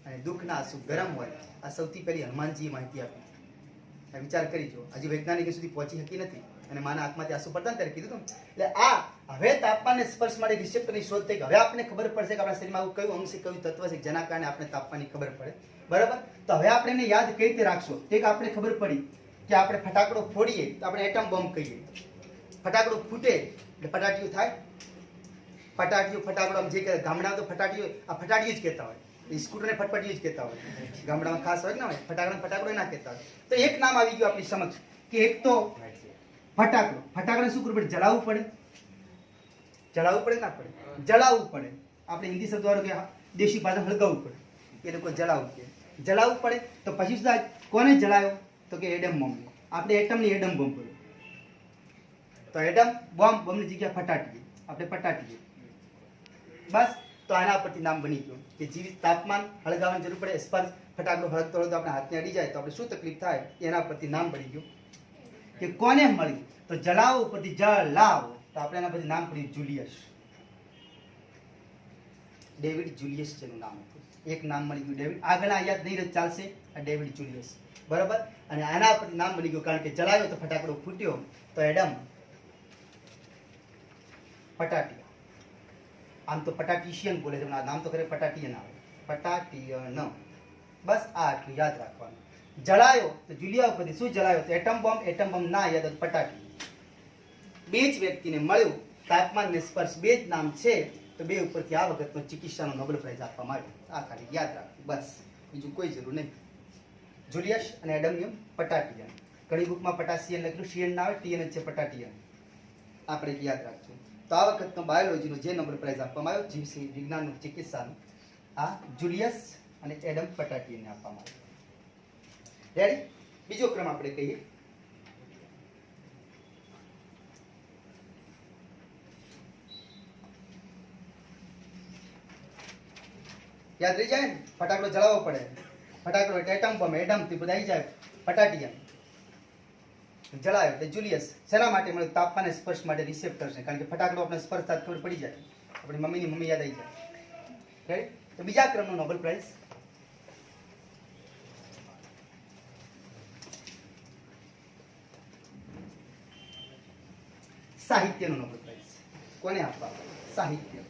અને દુઃખના આંસુ ગરમ હોય. આ સૌથી પહેલી હનુમાનજીએ માહિતી આપી. વિચાર કરી જો, હજી વૈજ્ઞાનિક સુધી પહોંચી શકી નથી અને માના આંખમાંથી આંસુ પડતા ત્યારે કીધું હતું. એટલે આ હવે તાપમાનને સ્પર્શ માટે રિસેપ્ટરની શોધ થઈ. હવે આપણને ખબર પડશે કે આપણા શરીરમાં આવું કયું અંગ છે, કયું તત્વ છે જેના કારણે આપણે તાપમાનની ખબર પડે. બરાબર? તો હવે આપણે એને યાદ કઈ રીતે રાખશો? એક આપણે ખબર પડી કે આપણે ફટાકડો ફોડીએ તો આપણે એટમ બોમ્બ કહીએ. ફટાકડો ફૂટે એટલે ફટાકડીઓ થાય. ફટાકડો આમ જે ગામડામાં તો ફટાકડીઓ આ ફટાકડીઓ જ કહેતા હોય, સ્કૂટરને ફટફટીઓ જ કહેતા હોય, ગામડામાં ખાસ હોય ને હોય, ફટાકડો ના કહેતા હોય. તો એક નામ આવી ગયું આપણી સમક્ષ કે એક તો ફટાકડાને શું કરવું પડે? જલાવવું પડે. જલાવવું પડે ના પડે? જલાવવું પડે. આપણે હિન્દી શબ્દ વાળો કે દેશી ભાષા હળગાવવું પડે, એ લોકો જલાવવું કે જલાવવું પડે. તો પછી શું થાય? કોને જલાવ્યો? તો કે એટમ બોમ્બ. આપણે એટમની એટમ બોમ્બ કર્યો. તો એટમ બોમ્બની જગ્યાએ ફટાટીએ, આપણે ફટાટીએ. બસ. તો આના પરથી નામ બની ગયું કે જીવિત તાપમાન હળગાવવાની જરૂર પડે. સ્પર્શ ફટાકડો હળગતો હોય તો આપણે હાથને અડી જાય તો આપણે શું તકલીફ થાય, એના પરથી નામ બની ગયું. કે કોને મળ્યું? તો જલાવો પરથી જલાવો, તો આપણે એના પરથી નામ પડ્યું જુલિયસ. ડેવિડ જુલિયસ જેનું નામ હતું. એક નામ મળી ગયું ડેવિડ. આગળના યાદ નહીં રહે ચાલશે, આ ડેવિડ જુલિયસ. બરાબર? અને આના પરથી નામ બની ગયું કારણ કે જલાવ્યો તો ફટાકડો ફૂટ્યો તો એડમ પટાટિયા. આમ તો પટાટીશિયન બોલે છે, નામ તો ખરે પટાટિયન આવે, પટાટિયન. બસ આ આટલું યાદ રાખવાનું. જળાયો તો જુલિયા ઉપરથી શું જળાયો? તો એટમ બોમ્બ ના યાદ હતું પટાટી. બે જ વ્યક્તિને મળ્યું તાપમાન ને સ્પર્શ, બે જ નામ છે તો બે ઉપરથી આ વખતનો ચિકિત્સાનો નોબેલ પ્રાઇઝ આપવામાં આવ્યો. આ ખાલી યાદ રાખવું બસ, બીજું કોઈ જરૂર નહીં. જુલિયસ અને એડમ પટાટિયન. ઘણી બુકમાં પટાશિયન લખેલું, શિયન ના આવે, ટીયન જ છે પટાટિયન. આપણે યાદ રાખશું. તો આ વખતનો બાયોલોજીનો જે નોબેલ પ્રાઇઝ આપવામાં આવ્યો જીવસી વિજ્ઞાનનું ચિકિત્સાનું, આ જુલિયસ અને એડમ પટાટિયનને આપવામાં આવ્યું. રેડી? બીજો ક્રમ આપણે કહીએ. યાદ રહી જાય ને? ફટાકડો જલાવવો પડે. ફટાકડો એટલે એટમ બોમ્બ, એડમ થી બધા આવી જાય. પટાટિયન જલાવ્યો એટલે જુલિયસ. શેના માટે મળ્યું? તાપમાન સ્પર્શ માટે રિસેપ્ટર છે. કારણ કે ફટાકડો આપણે સ્પર્શ થાય ખબર પડી જાય, આપણી મમ્મીની મમ્મી યાદ આવી જાય. રેડી? તો બીજા ક્રમનો નોબેલ પ્રાઇઝ સાહિત્યનો નોબેલ પ્રાઇઝ કોને આપવામાં? સાહિત્ય.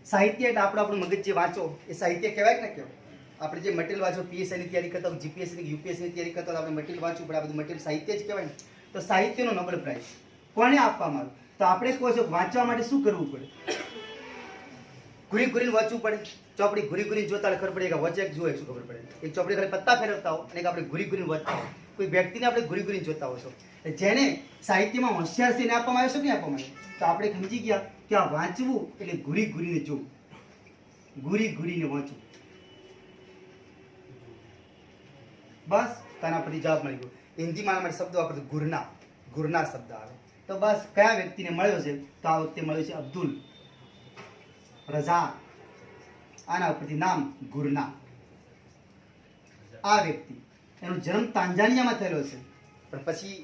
સાહિત્ય એટલે આપણું મગજ જે વાંચો એ સાહિત્ય કહેવાય કે ના કહેવાય? આપણે જે મટીરિયલ વાંચો, પીએસઆઈની તૈયારી કરતા હોય, જીપીએસસી યુપીએસસીની તૈયારી કરતા હોય, આપણે મટીરિયલ વાંચવું પડે. આ બધું મટીરિયલ સાહિત્ય જ કહેવાય ને. તો સાહિત્યનો નોબેલ પ્રાઇઝ કોને આપવામાં આવ્યું? તો આપણે કહો છો વાંચવા માટે શું કરવું પડે? ઘૂરીને વાંચવું પડે. ચોપડી ઘૂરીને જોતા ખબર પડે કે વચ્ચે જુએ શું ખબર પડે? એક ચોપડી ખાલી પત્તા ફેરવતા હો અને આપણે ઘૂરીને વાંચતા હોય. કોઈ વ્યક્તિને આપણે ઘૂરીને જોતા હો છો. જેને સાહિત્યમાં હોશિયાર છે એને આપવામાં આવ્યો છે કે નહીં આપવામાં આવ્યો? તો આપણે સમજી ગયા કે આ વાંચવું એટલે ઘૂરીને જોવું, ઘૂરીને વાંચવું. બસ તેના પરથી જવાબ મળી ગયો. હિન્દીમાં આના માટે શબ્દ વાપરતો ગુરના શબ્દ આવે. તો બસ કયા વ્યક્તિને મળ્યો છે? તો આ વખતે મળ્યો છે અબ્દુલ રઝાક. આના ઉપરથી નામ ગુરના. આ વ્યક્તિ, એનો જન્મ તાંજાનિયામાં થયેલો છે, પણ પછી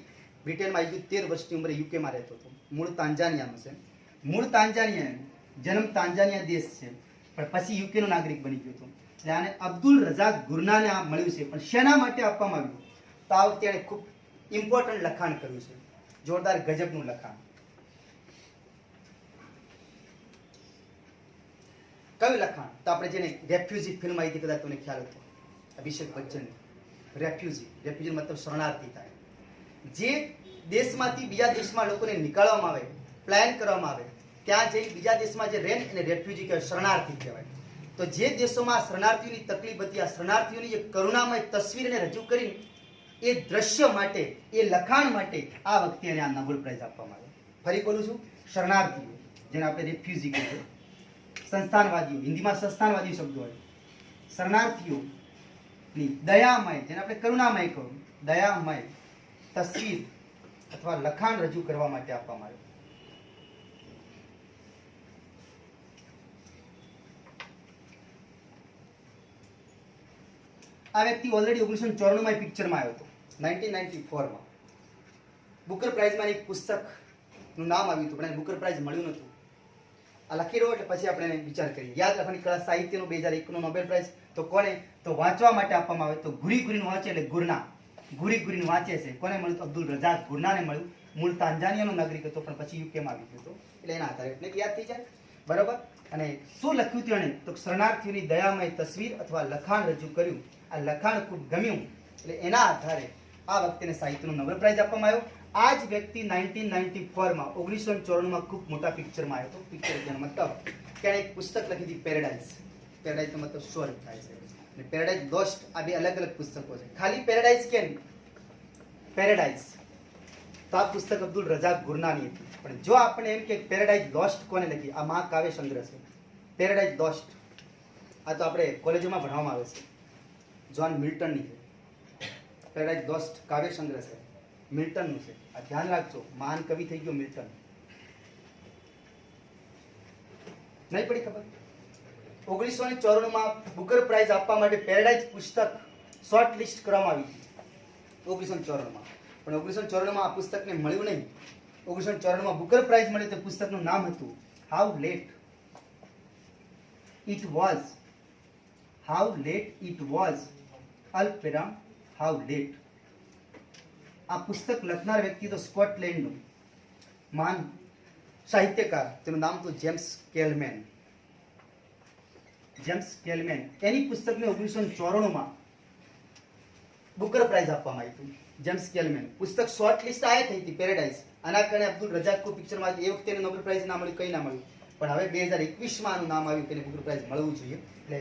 બ્રિટનમાં આવી ગયું. 13 વર્ષની ઉંમરે યુકેમાં રહેતો હતો. મૂળ તાંજાનિયાનો છે. મૂળ તાંજાનિયા, જન્મ તાંજાનિયા દેશ છે, પણ પછી યુકેનો નાગરિક બની ગયો હતો. એટલે આને અબ્દુલ રઝાક ગુરનાને આ મળ્યું છે. પણ શેના માટે આપવામાં આવ્યું? તો આ વખતે એણે ખૂબ ઇમ્પોર્ટન્ટ લખાણ કર્યું છે, જોરદાર ગજબનું લખાણ. કયું લખાણ? તો આપણે જેને રેફ્યુજી ફિલ્મ આવી હતી, કદાચ તમને ખ્યાલ હતો, અભિષેક બચ્ચન. રેફ્યુજી મતલબ શરણાર્થી થાય. જે દેશમાંથી બીજા દેશમાં લોકોને નીકાળવામાં આવે, પ્લાન કરવામાં આવે, ત્યાં જઈ બીજા દેશમાં જે રહે એને રેફ્યુજી કહેવાય, શરણાર્થી કહેવાય. તો જે દેશોમાં શરણાર્થીઓની તકલીફ હતી, આ શરણાર્થીઓની જે કરુણામય તસવીરને રજૂ કરીને એ દ્રશ્ય માટે, એ લખાણ માટે આ વખતે એને આ નોબેલ પ્રાઇઝ આપવામાં આવ્યો. ફરી બોલું છું, શરણાર્થીઓ જેને આપણે રેફ્યુજી કહીએ, સંસ્થાનવાદીઓ, હિન્દીમાં સંસ્થાનવાદી શબ્દ હોય, શરણાર્થીઓની દયામય, જેને આપણે કરુણામય કહું, દયામય તસવીર અથવા લખાણ રજૂ કરવા માટે આપવામાં આવ્યું. આ વ્યક્તિ ઓલરેડી 1994 પિક્ચરમાં આવ્યો હતો, 1994માં. બુકર પ્રાઇઝમાં એક પુસ્તકનું નામ આવ્યું હતું, પણ એને બુકર પ્રાઇઝ મળ્યું નહોતું. આ લખી રહ્યો એટલે પછી આપણે એને વિચાર કરીએ. યાદ રાખવાની કળા સાહિત્યનો 2001 નો નોબેલ પ્રાઇઝ તો કોને? તો વાંચવા માટે આપવામાં આવે તો ઘુરી ઘુરીને વાંચે એટલે ગુરના, ઘુરી ઘુરીને વાંચે છે. કોને મળ્યું? તો અબ્દુલ રઝાક ગુરનાને મળ્યું. મૂળ તાંજાનિયાનો નાગરિક હતો પણ પછી યુકેમાં આવી ગયો હતો, એટલે એના આધારે એટલે યાદ થઈ જાય. બરાબર. અને શું લખ્યું તેણે? તો શરણાર્થીઓની દયામય તસવીર અથવા લખાણ રજૂ કર્યું. આ લખાણ ખૂબ ગમ્યું એટલે એના આધારે આ વખતે સાહિત્યનો નોબેલ પ્રાઇઝ આપવામાં આવ્યો. આ જ વ્યક્તિ 1994 માં 1994 માં ખૂબ મોટા પિક્ચરમાં આવ્યો હતો. પિક્ચર જેનો મતલબ કે એણે એક પુસ્તક લખી હતી પેરેડાઇઝ. પેરેડાઇઝનો મતલબ સ્વર્ગ થાય છે અને પેરેડાઇઝ લોસ્ટ. આ બે અલગ અલગ પુસ્તકો છે. ખાલી પેરેડાઇઝ કેમ? પેરેડાઇઝ તો આ પુસ્તક અબ્દુલ રઝાક ગુરનાની હતી. પણ જો આપણે એમ કે પેરેડાઇઝ લોસ્ટ કોને લખી? આ મહાકાવ્ય સંગ્રહ છે પેરેડાઇઝ લોસ્ટ. આ તો આપણે કોલેજોમાં ભણવામાં આવે છે. જ્હોન મિલ્ટનની છે પેરેડાઇઝ લોસ્ટ કાવ્ય સંગ્રહ છે, મિલ્ટનનું છે. આ ધ્યાન રાખજો, મહાન કવિ થઈ ગયો મિલ્ટન. નહીં પડી ખબર? 1994 માં બુકર પ્રાઇઝ આપવા માટે પેરેડાઇઝ પુસ્તક શોર્ટ લિસ્ટ કરવામાં આવી હતી 1994 માં. પણ 1994 માં આ પુસ્તકને મળ્યું નહીં. 1994 માં બુકર પ્રાઇઝ મળ્યું તો પુસ્તકનું નામ હતું how let it was. How let it was અલ્પવિરામ હાઉ લેટ. આ પુસ્તક લખનાર વ્યક્તિ તો સ્કોટલેન્ડનો મહાન સાહિત્યકાર, તેનું નામ હતું જેમ્સ કેલમેન. જેમ્સ કેલમેન. એની પુસ્તકને 1994 માં બુકર પ્રાઇઝ આપવામાં આવી હતું. જેમ્સ કેલમેન પુસ્તક શોર્ટ લિસ્ટ આય થઈ હતી પેરેડાઇઝ. આના કારણે અબ્દુલ રઝાક કો પિક્ચરમાં એ વખતે એને નોબેલ પ્રાઇઝ ના મળ્યું, કંઈ ના મળ્યું. પણ હવે 2021 માં આનું નામ આવ્યું કે એને બુકર પ્રાઇઝ મળવું જોઈએ. એટલે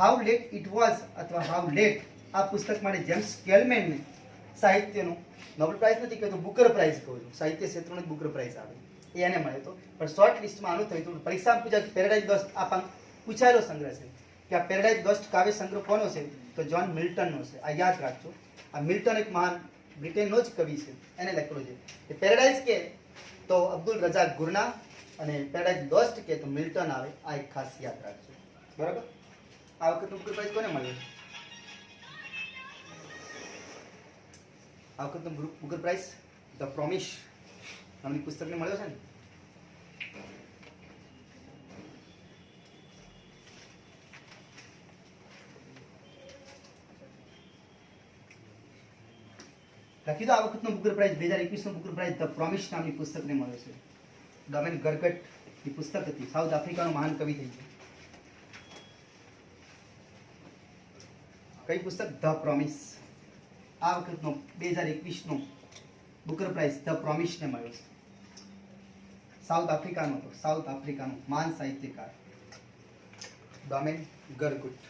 હાઉ લેટ ઇટ વોઝ અથવા હાઉ લેટ આ પુસ્તક માટે જેમ્સ કેલમેનને સાહિત્યનો નોબેલ પ્રાઇઝ નથી કહેતો, બુકર પ્રાઇઝ કહું છું. સાહિત્ય ક્ષેત્રનો જ બુકર પ્રાઇઝ આવે એ એને મળ્યો હતો. પણ શોર્ટ લિસ્ટમાં આનું થયું હતું. પરીક્ષામાં પૂછાય પેરેડાઇઝ લોસ્ટ આ પૂછાયેલો સંગ્રહ છે કે આ પેરેડાઇઝ લોસ્ટ કાવ્ય સંગ્રહ કોનો છે? તો જ્હોન મિલ્ટનનો છે. આ યાદ રાખજો. આ મિલ્ટન એક મહાન બ્રિટેનનો જ કવિ છે, એને લખેલો છે. પેરેડાઇઝ કે તો અબ્દુલ રઝાક ગુરના અને પેરેડાઇઝ લોસ્ટ કે તો મિલ્ટન આવે. આ એક ખાસ યાદ રાખજો. બરાબર. આ વખતનો બુકર પ્રાઇઝ કોને મળ્યો? આ વખતનો બુકર પ્રાઇઝ ધ પ્રોમિસ નામની પુસ્તકને મળ્યો છે ને. લખી દો આ વખતનો બુકર પ્રાઇઝ 2021 નો બુકર પ્રાઇઝ ધ પ્રોમિસ નામની પુસ્તકને મળ્યો છે. ડોમેન ગરગટ ની પુસ્તક હતી. સાઉથ આફ્રિકાનો મહાન કવિ થઈ ગયો. કઈ પુસ્તક? The promise. આ વખતનો 2021 નો બુકર પ્રાઇઝ ધ પ્રોમિસ ને મળ્યો છે. સાઉથ આફ્રિકાનો હતો, સાઉથ આફ્રિકાનો મહાન સાહિત્યકાર ડોમેન ગરગુટ.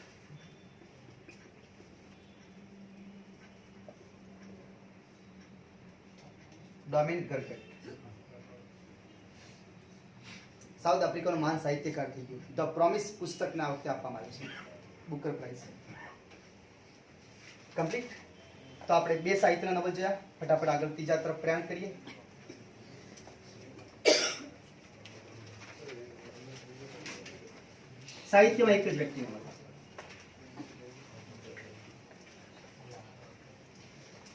ડોમેન ગરગટ સાઉથ આફ્રિકાનો મહાન સાહિત્યકાર થઈ ગયો. ધ પ્રોમિસ પુસ્તકને આ વખતે આપવામાં આવ્યું છે બુકર પ્રાઇઝ. કમ્પ્લીટ. તો આપણે બે સાહિત્યના નોબેલ જોયા. ફટાફટ આગળ ત્રીજા તરફ પ્રયાણ કરીએ. સાહિત્યમાં એક જ વ્યક્તિનો મળે.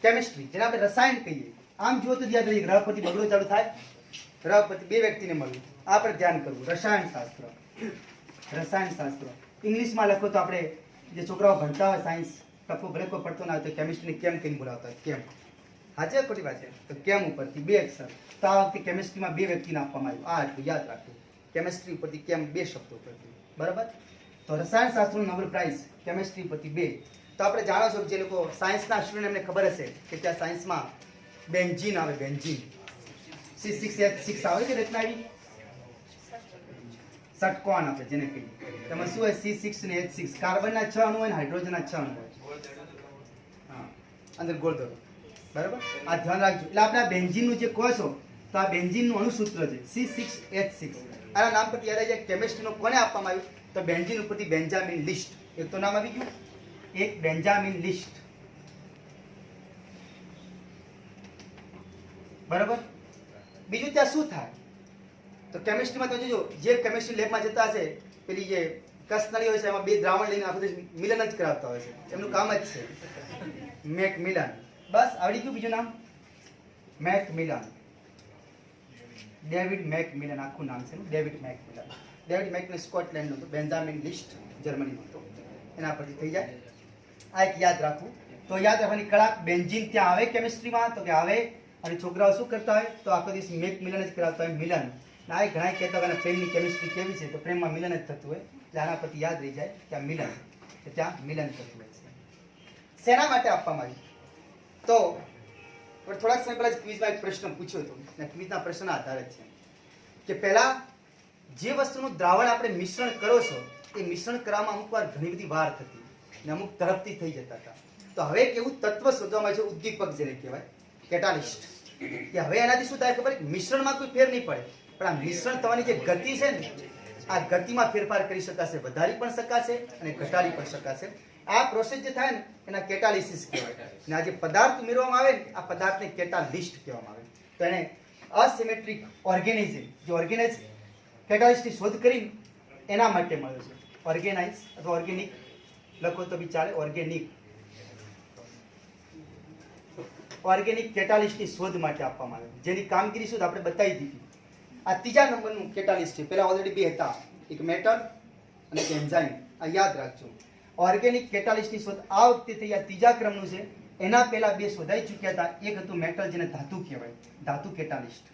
કેમિસ્ટ્રી, જેને આપણે રસાયણ કહીએ. આમ જુઓ તો યાદ રહીએ ગ્રહપતિ બગડો ચાલુ થાય. ગ્રહપતિ બે વ્યક્તિને મળ્યું. આ પર ધ્યાન કરવું. રસાયણ શાસ્ત્ર, રસાયણ શાસ્ત્ર ઇંગ્લિશમાં લખો તો આપણે જે છોકરાઓ ભણતા હોય સાયન્સ ટપકો ભલે કોઈ પડતો ના હોય તો કેમિસ્ટ્રીને કેમ કહીને બોલાવતા હોય. કેમ સાચે ખોટી વાત છે? તો કેમ ઉપરથી બે અક્ષર. તો આ વખતે કેમિસ્ટ્રીમાં બે વ્યક્તિને આપવામાં આવ્યું. આ એટલું યાદ રાખવું. કેમિસ્ટ્રી ઉપરથી કેમ બે શબ્દો ઉપરથી. બરાબર. તો રસાયણ શાસ્ત્રનો નોબેલ પ્રાઇઝ કેમિસ્ટ્રી ઉપરથી બે. તો આપણે જાણો છો કે જે લોકો સાયન્સના સ્ટુડન્ટ એમને ખબર હશે કે ત્યાં સાયન્સમાં બેન્ઝીન આવે. બેન્ઝીન C6H6 આવે કે રચના આવી ષટકોણ આપે જેને કહીએ. તેમાં શું હોય? C6 ને H6 કાર્બનના 6 અણુ હોય ને હાઇડ્રોજનના 6 અણુ હોય. હા, અંદર ગોળ દોરો. બરાબર. આ ધ્યાન રાખજો. એટલે આપણે આ બેન્ઝીનનું જે કહો છો તો આ બેન્ઝીનનું અણુસૂત્ર છે C6H6. આના નામ પરથી યાદ આવી જાય કેમિસ્ટ્રીનો કોને આપવામાં આવ્યું? તો બેન્ઝીન ઉપરથી બેન્જામિન લિસ્ટ. એક તો નામ આવી ગયું, એક બેન્જામિન લિસ્ટ. બરાબર. બીજું ત્યાં શું થાય? તો કેમિસ્ટ્રીમાં તો જોજો જે કેમિસ્ટ્રી લેબમાં જતા હશે પેલી જે કસનળી હોય છે એમાં બે દ્રાવણ લઈને આખું મિલન જ કરાવતા હોય છે. એમનું કામ જ છે મેક મિલન. બસ આવડી ગયું. બીજું નામ મેક મિલન. ડેવિડ મેક મિલન આખું નામ છે. ડેવિડ મેક મિલન. ડેવિડ મેકને સ્કોટલેન્ડનો હતો, બેન્જામિન લિસ્ટ જર્મનીનો હતો, એના પરથી થઈ જાય. આ એક યાદ રાખવું. તો યાદ રાખવાની કળા. બેન્ઝીન ત્યાં આવે કેમિસ્ટ્રીમાં તો કે આવે, અને છોકરાઓ શું કરતા હોય તો આખો દિવસ મેક મિલન જ કરાવતા હોય, મિલન. ના એ ઘણા કહેતા હોય પ્રેમની કેમિસ્ટ્રી કેવી છે, તો પ્રેમમાં મિલન જ થતું હોય, એટલે આના પરથી યાદ રહી જાય ત્યાં મિલન, ત્યાં મિલન થતું હોય છે. શેના માટે આપવામાં આવ્યું? તો થોડાક સમય પહેલા ક્વિઝમાં એક પ્રશ્ન પૂછ્યો હતો, અને ક્વિઝના પ્રશ્નના આધારે છે કે પહેલા જે વસ્તુનું દ્રાવણ આપણે મિશ્રણ કરો છો એ મિશ્રણ કરવામાં અમુક વાર ઘણી બધી વાર થતી અને અમુક ઝડપથી થઈ જતા હતા. તો હવે એક એવું તત્વ શોધવામાં છે, ઉદ્દીપક જેને કહેવાય, કેટાલિસ્ટ, કે હવે એનાથી શું થાય ખબર? મિશ્રણમાં કોઈ ફેર નહીં પડે, પણ આ મિશ્રણ થવાની જે ગતિ છે ને, આ ગતિમાં ફેરફાર કરી શકાશે, વધારી પણ શકાશે અને ઘટાડી પણ શકાશે. આ પ્રોસેસ જે થાય ને એના કેટાલિસિસ કહેવાય. અને આ જે પદાર્થ ઉમેરવામાં આવે ને આ પદાર્થને કેટાલિસ્ટ કહેવામાં આવે. તો એને અસિમેટ્રિક ઓર્ગેનિઝમ, જે ઓર્ગેનાઇઝ કેટાલિસ્ટની શોધ કરી એના માટે મળ્યો છે. ઓર્ગેનાઇઝ અથવા ઓર્ગેનિક લખો તો બી ચાલે, ઓર્ગેનિક. ઓર્ગેનિક કેટાલિસ્ટની શોધ માટે આપવામાં આવે, જેની કામગીરી શોધ આપણે બતાવી દીધી. આ ત્રીજા નંબરનું કેટાલિસ્ટ છે. પહેલા ઓલરેડી બે હતા, એક મેટલ અને એક એન્ઝાઇમ. આ યાદ રાખજો. ઓર્ગેનિક કેટાલિસ્ટની શોધ આ વખતે થઈ, આ ત્રીજા ક્રમનું છે. એના પહેલા બે શોધાઈ ચૂક્યા હતા. એક હતું મેટલ, જેને ધાતુ કહેવાય, ધાતુ કેટાલિસ્ટ,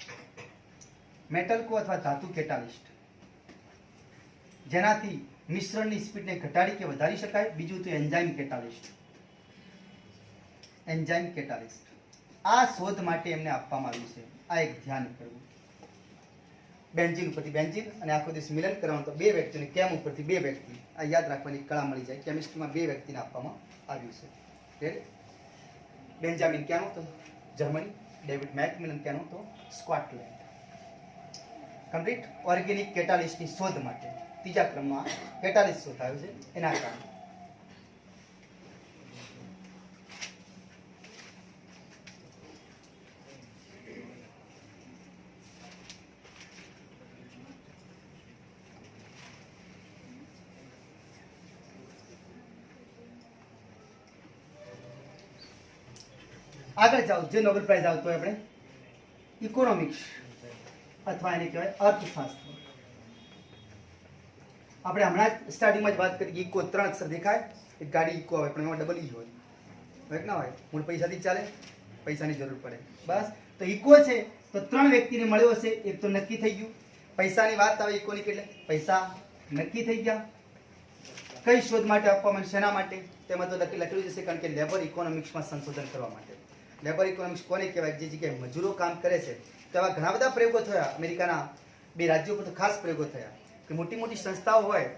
મેટલ કો અથવા ધાતુ કેટાલિસ્ટ, જેનાથી મિશ્રણની સ્પીડને ઘટાડી કે વધારી શકાય. બીજું હતું એન્ઝાઇમ કેટાલિસ્ટ, એન્ઝાઇમ કેટાલિસ્ટ. આ શોધ માટે એમને આપવામાં આવ્યું છે. આ એક ધ્યાન કરવું. બેન્ઝીન ઉપરથી બેન્ઝીન અને આખો દિવસ મિલન કરવાનું, તો બે વ્યક્તિને કેમ ઉપરથી બે વ્યક્તિ, આ યાદ રાખવાની કળા મળી જાય. કેમિસ્ટ્રીમાં બે વ્યક્તિને આપવામાં આવ્યું છે. બેન્જામિન ક્યાંનો તો જર્મની, ડેવિડ મેકમિલન ક્યાંનો તો સ્કોટલેન્ડ. કમ્પ્લીટ. ઓર્ગેનિક કેટાલિસ્ટની શોધ માટે ત્રીજા ક્રમમાં કેટાલિસ્ટ શોધાયું છે એના કારણે. આગળ જાઓ, જે નોબેલ પ્રાઇઝ આવતો હોય આપણે ઇકોનોમિક્સ અથવા એને કહેવાય અર્થશાસ્ત્ર. આપણે હમણાં જ સ્ટાર્ટિંગમાં જ વાત કરી, ઇકો 3 અક્ષર દેખાય, એક ગાડી ઇકો આવે પણ એમાં ડબલ ઈ હોય, હોય કે ના હોય? મૂળ પૈસાથી ચાલે, પૈસાની જરૂર પડે, બસ. તો ઇકો છે તો 3 વ્યક્તિને મળ્યો હશે, એક તો નક્કી થઈ ગયું. પૈસાની વાત આવે ઇકોની, એટલે પૈસા નક્કી થઈ ગયા. કઈ શોધ માટે આપવામાં, શેના માટે? તેમાં તો લખેલું જશે, કારણ કે લેબર ઇકોનોમિક્સમાં સંશોધન કરવા માટે. લેબર ઇકોનોમિક્સ કોને કહેવાય? જે જગ્યાએ મજૂરો કામ કરે છે. તો એવા ઘણા બધા પ્રયોગો થયા અમેરિકાના 2 રાજ્યો પર, તો ખાસ પ્રયોગો થયા કે મોટી મોટી સંસ્થાઓ હોય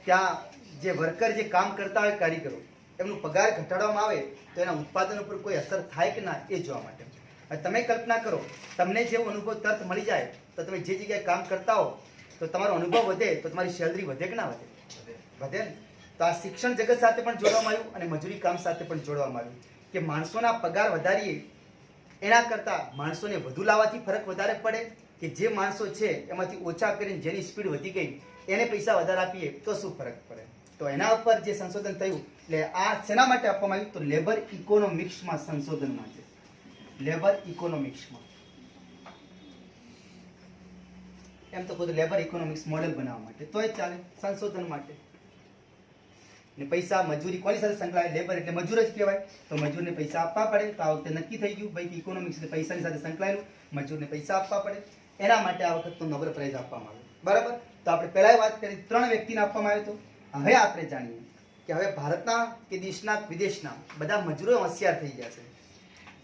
ત્યાં જે વર્કર જે કામ કરતા હોય, કારીગરો, એમનું પગાર ઘટાડવામાં આવે તો એના ઉત્પાદન ઉપર કોઈ અસર થાય કે ના, એ જોવા માટે. તમે કલ્પના કરો, તમને જેવો અનુભવ તરત મળી જાય તો તમે જે જગ્યાએ કામ કરતા હો તો તમારો અનુભવ વધે, તો તમારી સેલરી વધે કે ના વધે? વધે ને. તો આ શિક્ષણ જગત સાથે પણ જોડવામાં આવ્યું અને મજૂરી કામ સાથે પણ જોડવામાં આવ્યું કે માણસોના પગાર વધારીએ એના કરતાં માણસોને વધુ લાવવાથી ફરક વધારે પડે, કે જે માણસો છે એમાંથી ઓછા કરીને જેની સ્પીડ વધી ગઈ એને પૈસા વધારે આપીએ તો શું ફરક પડે? તો એના ઉપર જે સંશોધન થયું, એટલે આ શેના માટે આપવામાં આવ્યું? તો લેબર ઇકોનોમિક્સમાં સંશોધન માટે. લેબર ઇકોનોમિક્સમાં એમ તો બધું લેબર ઇકોનોમિક્સ મોડેલ બનાવવા માટે, તોય ચાલે, સંશોધન માટે. ને પૈસા મજૂરી કોની સાથે સંકળાયેલ? લેબર એટલે મજૂર જ કહેવાય. તો મજૂરને પૈસા આપવા પડે. તો આ વખતે નક્કી થઈ ગયું ભાઈ ઇકોનોમિક્સ એટલે પૈસાની સાથે સંકળાયેલું, મજૂરને પૈસા આપવા પડે. એના માટે આ વખતનો નોબેલ પ્રાઇઝ આપવામાં આવ્યો. બરાબર. તો આપણે પહેલા વાત કરી 3 વ્યક્તિને આપવામાં આવ્યો હતો. હવે આપણે જાણીએ કે હવે ભારતના કે દેશના વિદેશના બધા મજૂરો હોશિયાર થઈ ગયા છે.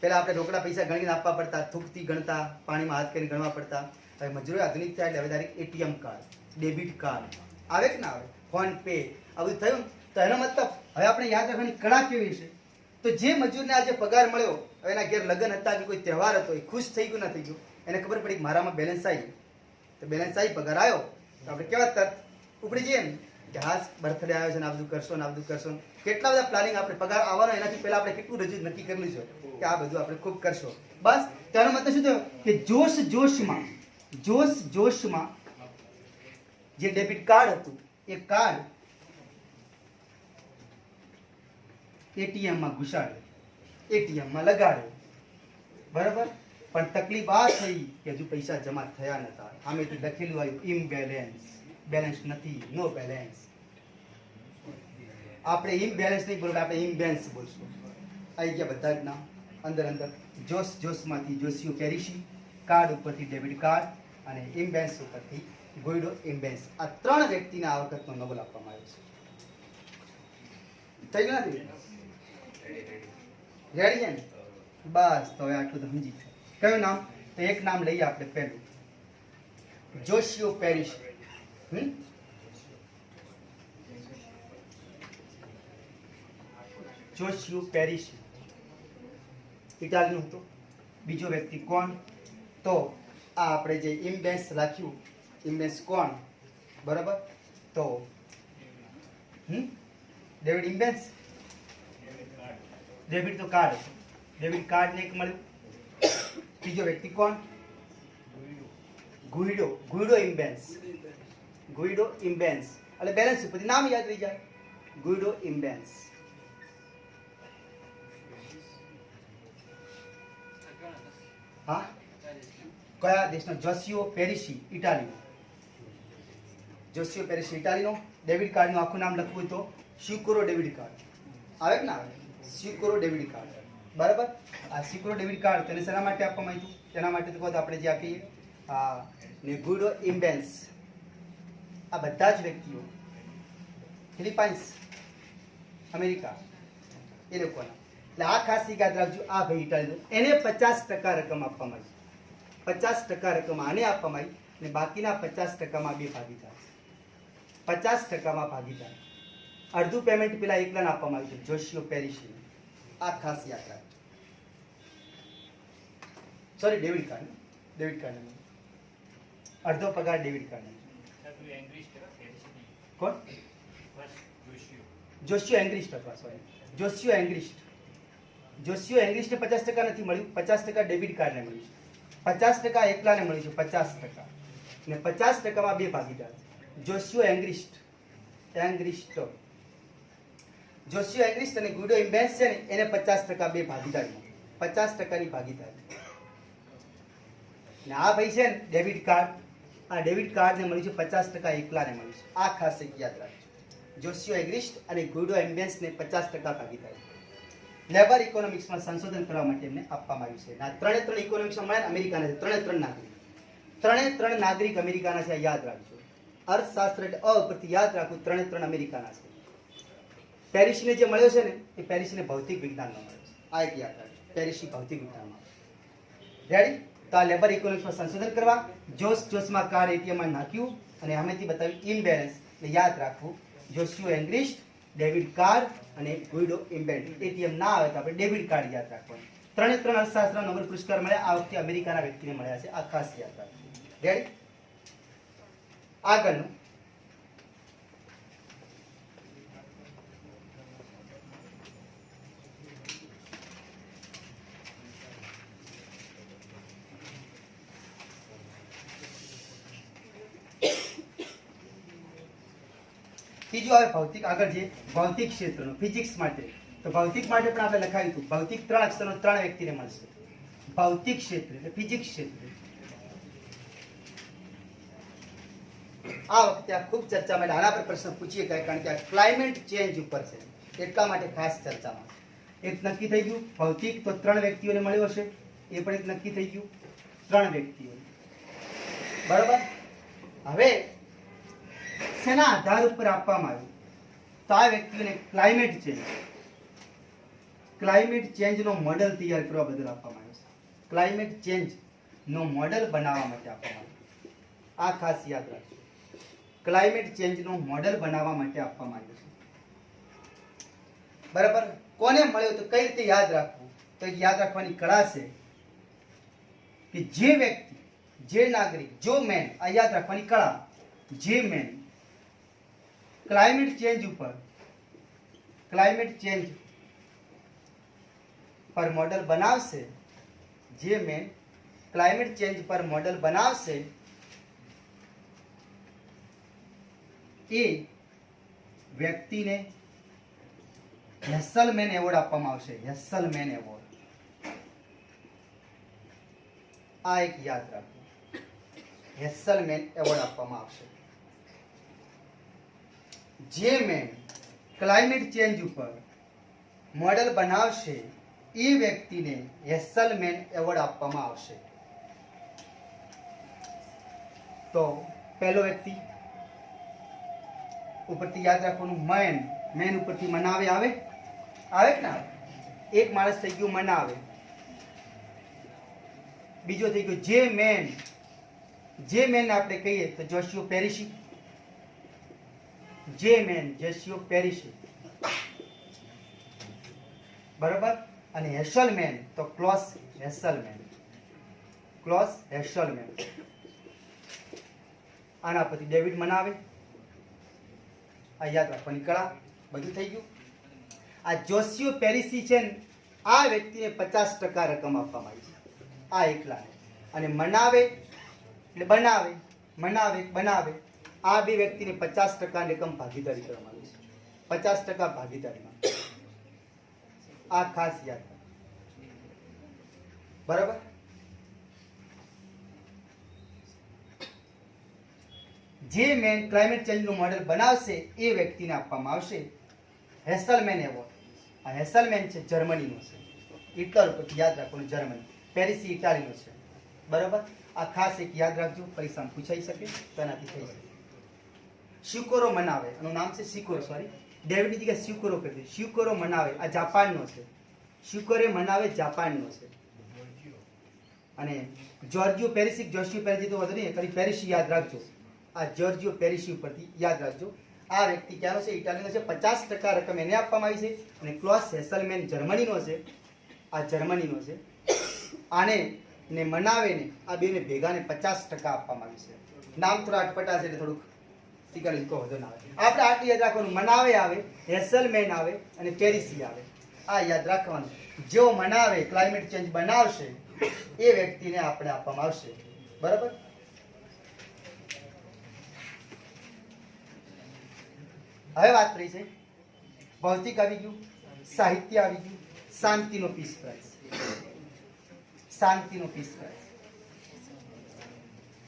પહેલા આપણે રોકડા પૈસા ગણીને આપવા પડતા, થૂકથી ગણતા, પાણીમાં હાથ કરીને ગણવા પડતા. હવે મજૂરો આધુનિક થયા એટલે હવે direct ATM card, debit card આવે કે ના આવે, ફોન પે, આ બધું થયું. તો એનો મતલબ હવે આપણે યાદ રાખવાની કળા કેવી છે? તો જે મજૂરને આજે પગાર મળ્યો, હવે એના ઘેર લગ્ન હતા કે કોઈ તહેવાર હતો, એ ખુશ થઈ ગયું, ના થઈ ગયું, એને ખબર પડી કે મારામાં બેલેન્સ આવી. તો બેલેન્સ આવી, પગાર આવ્યો, તો આપણે કેવા તરત ઉપડી જઈએ ને કે હા બર્થડે આવ્યો છે ને આ બધું કરશો ને આ બધું કરશો. કેટલા બધા પ્લાનિંગ, આપણે પગાર આવવાનો એનાથી પહેલા આપણે કેટલું રજૂ નક્કી કરેલું છે કે આ બધું આપણે ખૂબ કરશો. બસ. તેનો મતલબ શું થયો કે જોશ જોશમાં જે ડેબિટ કાર્ડ હતું એ કાર્ડ એટીએમમાં ઘુસાડ્યો, એટીએમમાં લગાડ્યો. બરાબર. પણ તકલીફ આ થઈ કે હજુ પૈસા જમા થયા નતા. આમેથી લખેલું આવ્યું ઇમ્બેલેન્સ. બેલેન્સ નથી, નો બેલેન્સ. આપણે ઇમ્બેલેન્સ નહીં બોલવું, આપણે ઇમ્બેલેન્સ બોલશું. આવી ગયા બધા જ નામ અંદર અંદર. જોશમાંથી જોશીઓ પેરિસી, કાર્ડ ઉપરથી ડેબિટ કાર્ડ અને ઇમ્બેન્સ ઉપરથી ગોઈડો ઇમ્બેન્સ. આ ત્રણ વ્યક્તિને આ વખતનો નોબેલ આપવામાં આવ્યો છે. થઈ ગયું નથી? રેડી છે ને? બસ તો હવે આટલું તો સમજી છે. કયું નામ? તો એક નામ લઈએ આપણે પહેલું, જોશિયો પેરિસ. જોશિયો પેરિસ ઇટાલીનું હતું. બીજો વ્યક્તિ કોણ? તો આ આપણે જે ઇમ્બેન્સ રાખ્યું, ઇમ્બેન્સ કોણ? બરાબર, તો ડેવિડ ઇમ્બેન્સ. ડેબિટ તો કાર્ડ, ડેબિટ કાર્ડ ને એક મળ્યું. ત્રીજો વ્યક્તિ કોણ? ગુઈડો, ગુઈડો ઇમ્બેન્સ. ગુઈડો ઇમ્બેન્સ એટલે બેલેન્સ ઉપરથી નામ યાદ રહી જાય. ગુઈડો ઇમ્બેન્સ. હા, કયા દેશનો? જોશિયો પેરિસી ઇટાલી. જોશિયો પેરિસી ઇટાલીનો. ડેબિટ કાર્ડનું આખું નામ લખવું તો સિક્યુરો ડેબિટ કાર્ડ. આવે કે ના આવે? સિક્યુરો ડેબિટ કાર્ડ. બરાબર. આ સિક્યુરો ડેબિટ કાર્ડ તેને શેના માટે આપવામાં આવ્યું? તેના માટે તો આપણે જે આપીએ ને ગુઈડો ઇમ્બેન્સ. આ બધા જ વ્યક્તિઓ ફિલિપાઇન્સ, અમેરિકા એ લોકોના. એટલે આ ખાસ યાદ રાખજો. આ ભાઈ ઇટાલીનો, એને 50% રકમ આપવામાં આવી. 50% રકમ આને આપવામાં આવી અને બાકીના 50%માં બે ભાગીદાર. 50%માં ભાગીદાર. અડધું પેમેન્ટ પેલા એકલાને આપવામાં આવ્યું છે, જોશિયો પેરિસી. આ ખાસ યાદ રાખજો. Sorry, David card, David card અડધો પગાર ડેવિડ કાર્ડ. કોણ? જોશિયો એંગ્રિસ્ટ અથવા સોરી જોશિયો એંગ્રિસ્ટ. જોશિયો એંગ્રિસ્ટને 50% નથી મળ્યું, 50% ડેબિટ કાર્ડને મળ્યું છે. 50% એકલાને મળ્યું છે, 50% ને 50%માં બે ભાગીદાર. જોશિયો એંગ્રિસ્ટ, એંગ્રિસ્ટ, જોશિયો એંગ્રિસ્ટ અને ગુઈડો ઇમ્બેન્સ છે ને એને 50% બે ભાગીદાર, 50%ની ભાગીદાર. ને આ ભાઈ છે ને ડેબિટ કાર્ડ, આ ડેબિટ કાર્ડને મળ્યું છે 50% એકલાને મળ્યું છે. આ ખાસ એક યાદ રાખજો. જોશિયો એગ્રિસ્ટ અને ગુઈડો ઇમ્બેન્સને 50% ભાગીદાર. લેબર ઇકોનોમિક્સમાં સંશોધન કરવા માટે એમને આપવામાં આવ્યું છે. આ ત્રણે ત્રણ ઇકોનોમિક્સમાં મળ્યા અમેરિકાના છે. ત્રણે ત્રણ નાગરિક, ત્રણે ત્રણ નાગરિક અમેરિકાના છે. યાદ રાખજો. અર્થશાસ્ત્ર એટલે અ પરથી યાદ રાખવું, ત્રણે ત્રણ અમેરિકાના છે. પેરિસને જે મળ્યો છે ને એ પેરિસને ભૌતિક વિજ્ઞાનનો મળ્યો છે. આ એક યાદ રાખજો, પેરિસી ભૌતિક વિજ્ઞાનમાં. રેડી? તો આ લેબર ઇકોનોમિક્સમાં સંશોધન કરવા જોશમાં કાર્ડ એટીએમમાં નાખ્યું અને અમેથી બતાવ્યું ઇમ્બેલેન્સ. એટલે યાદ રાખવું, જોશિયો એંગ્રિસ્ટ, ડેબિટ કાર્ડ અને ગુઈડો ઇમ્બેન્સ. એટીએમ ના આવે તો આપણે ડેબિટ કાર્ડ યાદ રાખવાનું. ત્રણે ત્રણ અર્થશાસ્ત્ર નોબેલ પુરસ્કાર મળ્યા. આ વખતે અમેરિકાના વ્યક્તિને મળ્યા છે. આ ખાસ યાદ રાખવું. રેડી? આગળનું ત્રીજું આવે ભૌતિક. આગળ જે ભૌતિક ક્ષેત્રનો ફિઝિક્સ માટે, તો ભૌતિક માટે પણ આપણે લખાવ્યું હતું ભૌતિક 3 અક્ષરનો 3 વ્યક્તિને મળશે. ભૌતિક ક્ષેત્ર એટલે ફિઝિક્સ ક્ષેત્ર. આ વખતે આ ખૂબ ચર્ચામાં, આના પર પ્રશ્ન પૂછીએ કારણ કે આ ક્લાઇમેટ ચેન્જ ઉપર છે એટલા માટે ખાસ ચર્ચામાં. એક નક્કી થઈ ગયું ભૌતિક, તો 3 વ્યક્તિઓને મળ્યો હશે. એ પણ એક નક્કી થઈ ગયું, 3 વ્યક્તિઓ. બરોબર. હવે શેના આધાર ઉપર આપવામાં આવ્યું? તો આ વ્યક્તિઓને ક્લાઇમેટ ચેન્જ, ક્લાઇમેટ ચેન્જનો મોડેલ તૈયાર કરવા બદલ આપવામાં આવ્યો છે. ક્લાઇમેટ ચેન્જનો મોડેલ બનાવવા માટે આપવામાં આવ્યું. આ ખાસ યાદ રાખજો. ક્લાઇમેટ ચેન્જનો મોડેલ બનાવવા માટે આપવામાં આવ્યું છે. બરાબર. કોને મળ્યો તો કઈ રીતે યાદ રાખવું? તો યાદ રાખવાની કળા છે કે જે વ્યક્તિ, જે નાગરિક, જો મેન, આ યાદ રાખવાની કળા, જે મેન ક્લાઇમેટ ચેન્જ ઉપર, ક્લાઇમેટ ચેન્જ પર મોડેલ બનાવશે, જે મેન ક્લાઇમેટ ચેન્જ પર મોડેલ બનાવશે એ વ્યક્તિને હેસલમેન એવોર્ડ આપવામાં આવશે. હેસલમેન એવોર્ડ. આ એક યાદ રાખો, હેસલમેન એવોર્ડ આપવામાં આવશે. જે મેન ક્લાઇમેટ ચેન્જ ઉપર મોડેલ બનાવશે એ વ્યક્તિને હેસલમેન એવોર્ડ આપવામાં આવશે. તો પહેલો વ્યક્તિ ઉપરથી યાદ રાખવાનું, મેન ઉપરથી મનાવે આવે કે ના આવે? એક માણસ થઈ ગયું મનાવે, બીજો થઈ ગયો જે મેન આપણે કહીએ તો જોશિયો પેરિસી. જોશિયો પેરિસી, બરાબર. અને હેસલમેન તો ક્લોસ હેસલમેન. આના પછી ડેવિડ મનાવે. આ યાદ રાખવાની કળા. બધું થઈ ગયું. આ જોશિયો પેરિસી છે ને, આ વ્યક્તિને 50% રકમ આપવામાં આવી છે, આ એકલાને. અને મનાવે એટલે બનાવે, આ બે વ્યક્તિને 50% રકમ ભાગીદારી કરવામાં આવી છે. 50% ભાગીદારીમાં. આ ખાસ યાદ રાખો, બરાબર. જે મેન ક્લાઇમેટ ચેન્જનું મોડેલ બનાવશે એ વ્યક્તિને આપવામાં આવશે હેસલમેન એવોર્ડ. આ હેસલમેન છે જર્મનીનો છે, ઇટલી ઉપરથી યાદ રાખવાનું, જર્મની. પેરિસી ઇટાલીનો છે, બરાબર. આ ખાસ એક યાદ રાખજો, પરીક્ષામાં પૂછાઈ શકે તો એનાથી થઈ શકે. શિકોરો મનાવે, એનું નામ છે શિકોરો, સોરી ડેવિડની જગ્યાએ શિકોરો કરી દે. શિકોરો મનાવે આ જાપાનનો છે. શિકોરે મનાવે જાપાનનો છે. અને જોર્જિયો પેરિસી, જોશિયો પેરિસી તો વધુ નહીં, ખાલી પેરિસી યાદ રાખજો. આ જોર્જિયો પેરિસી ઉપરથી યાદ રાખજો. આ વ્યક્તિ ક્યાંનો છે? ઇટાલીનો છે. 50% રકમ એને આપવામાં આવી છે. અને ક્લોસ હેસલમેન જર્મનીનો છે. આ જર્મનીનો છે. આને ને મનાવે ને આ બેને ભેગાને 50% આપવામાં આવી છે. નામ થોડા અટપટા છે એટલે થોડુંક શીખવાની તો વધુ ના આવે. આપણે આટલું યાદ રાખવાનું, મનાવે આવે, હેસલમેન આવે અને પેરિસી આવે. આ યાદ રાખવાનું. જેઓ મનાવે ક્લાઇમેટ ચેન્જ બનાવશે એ વ્યક્તિને આપણે આપવામાં આવશે, બરાબર. હવે વાત કરી છે ભૌતિક આવી ગયું, સાહિત્ય આવી ગયું, શાંતિનો પીસ પ્રાઇઝ.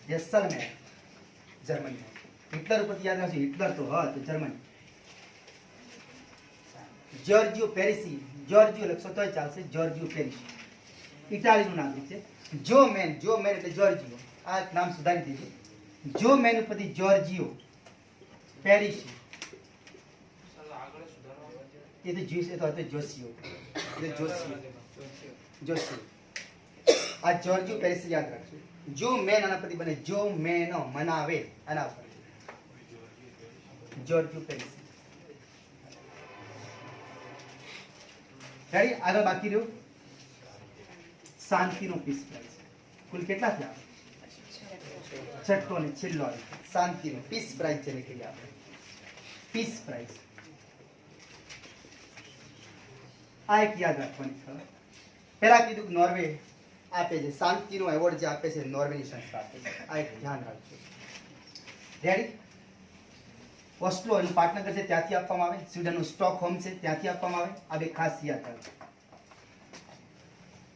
હેસલમેન જર્મની. હિટલર ઉપરથી યાદ રાખજો, હિટલર તો હા તો જર્મની. જોર્જિયો પેરિસી, જોર્જિયો લખશો તોય ચાલશે, જોર્જિયો પેરિસી ઇટાલીનું નામ છે. જો મેન એટલે જોર્જિયો, આ નામ સુધારી દીધું. જો મેન ઉપરથી જોર્જિયો પેરિસી, એ તો જોશિયો. આ જોર્જિયો પેરિસી યાદ રાખજો. જો મેન આના પરથી બને, જો મેનો મનાવે, આના પર જોર્જિયો પેરિસી. રેડી? આગળ બાકી રહ્યું શાંતિનો પીસ પ્રાઇઝ. કુલ કેટલા થયા? છઠ્ઠો અને છેલ્લો શાંતિનો પીસ પ્રાઇઝ જેને કહીએ આપણે. પીસ પ્રાઇઝ આ એક યાદ રાખવાની છે. પહેલા કીધું કે નોર્વે આપે છે શાંતિનો એવોર્ડ, જે આપે છે નોર્વેની સંસ્થા આપે છે. આ એક ધ્યાન રાખજો. રેડી? ઓસ્લો એનું પાટનગર છે ત્યાંથી આપવામાં આવે. સ્વીડનનું સ્ટોકહોમ છે ત્યાંથી આપવામાં આવે. આ બે ખાસ યાદ રાખજો.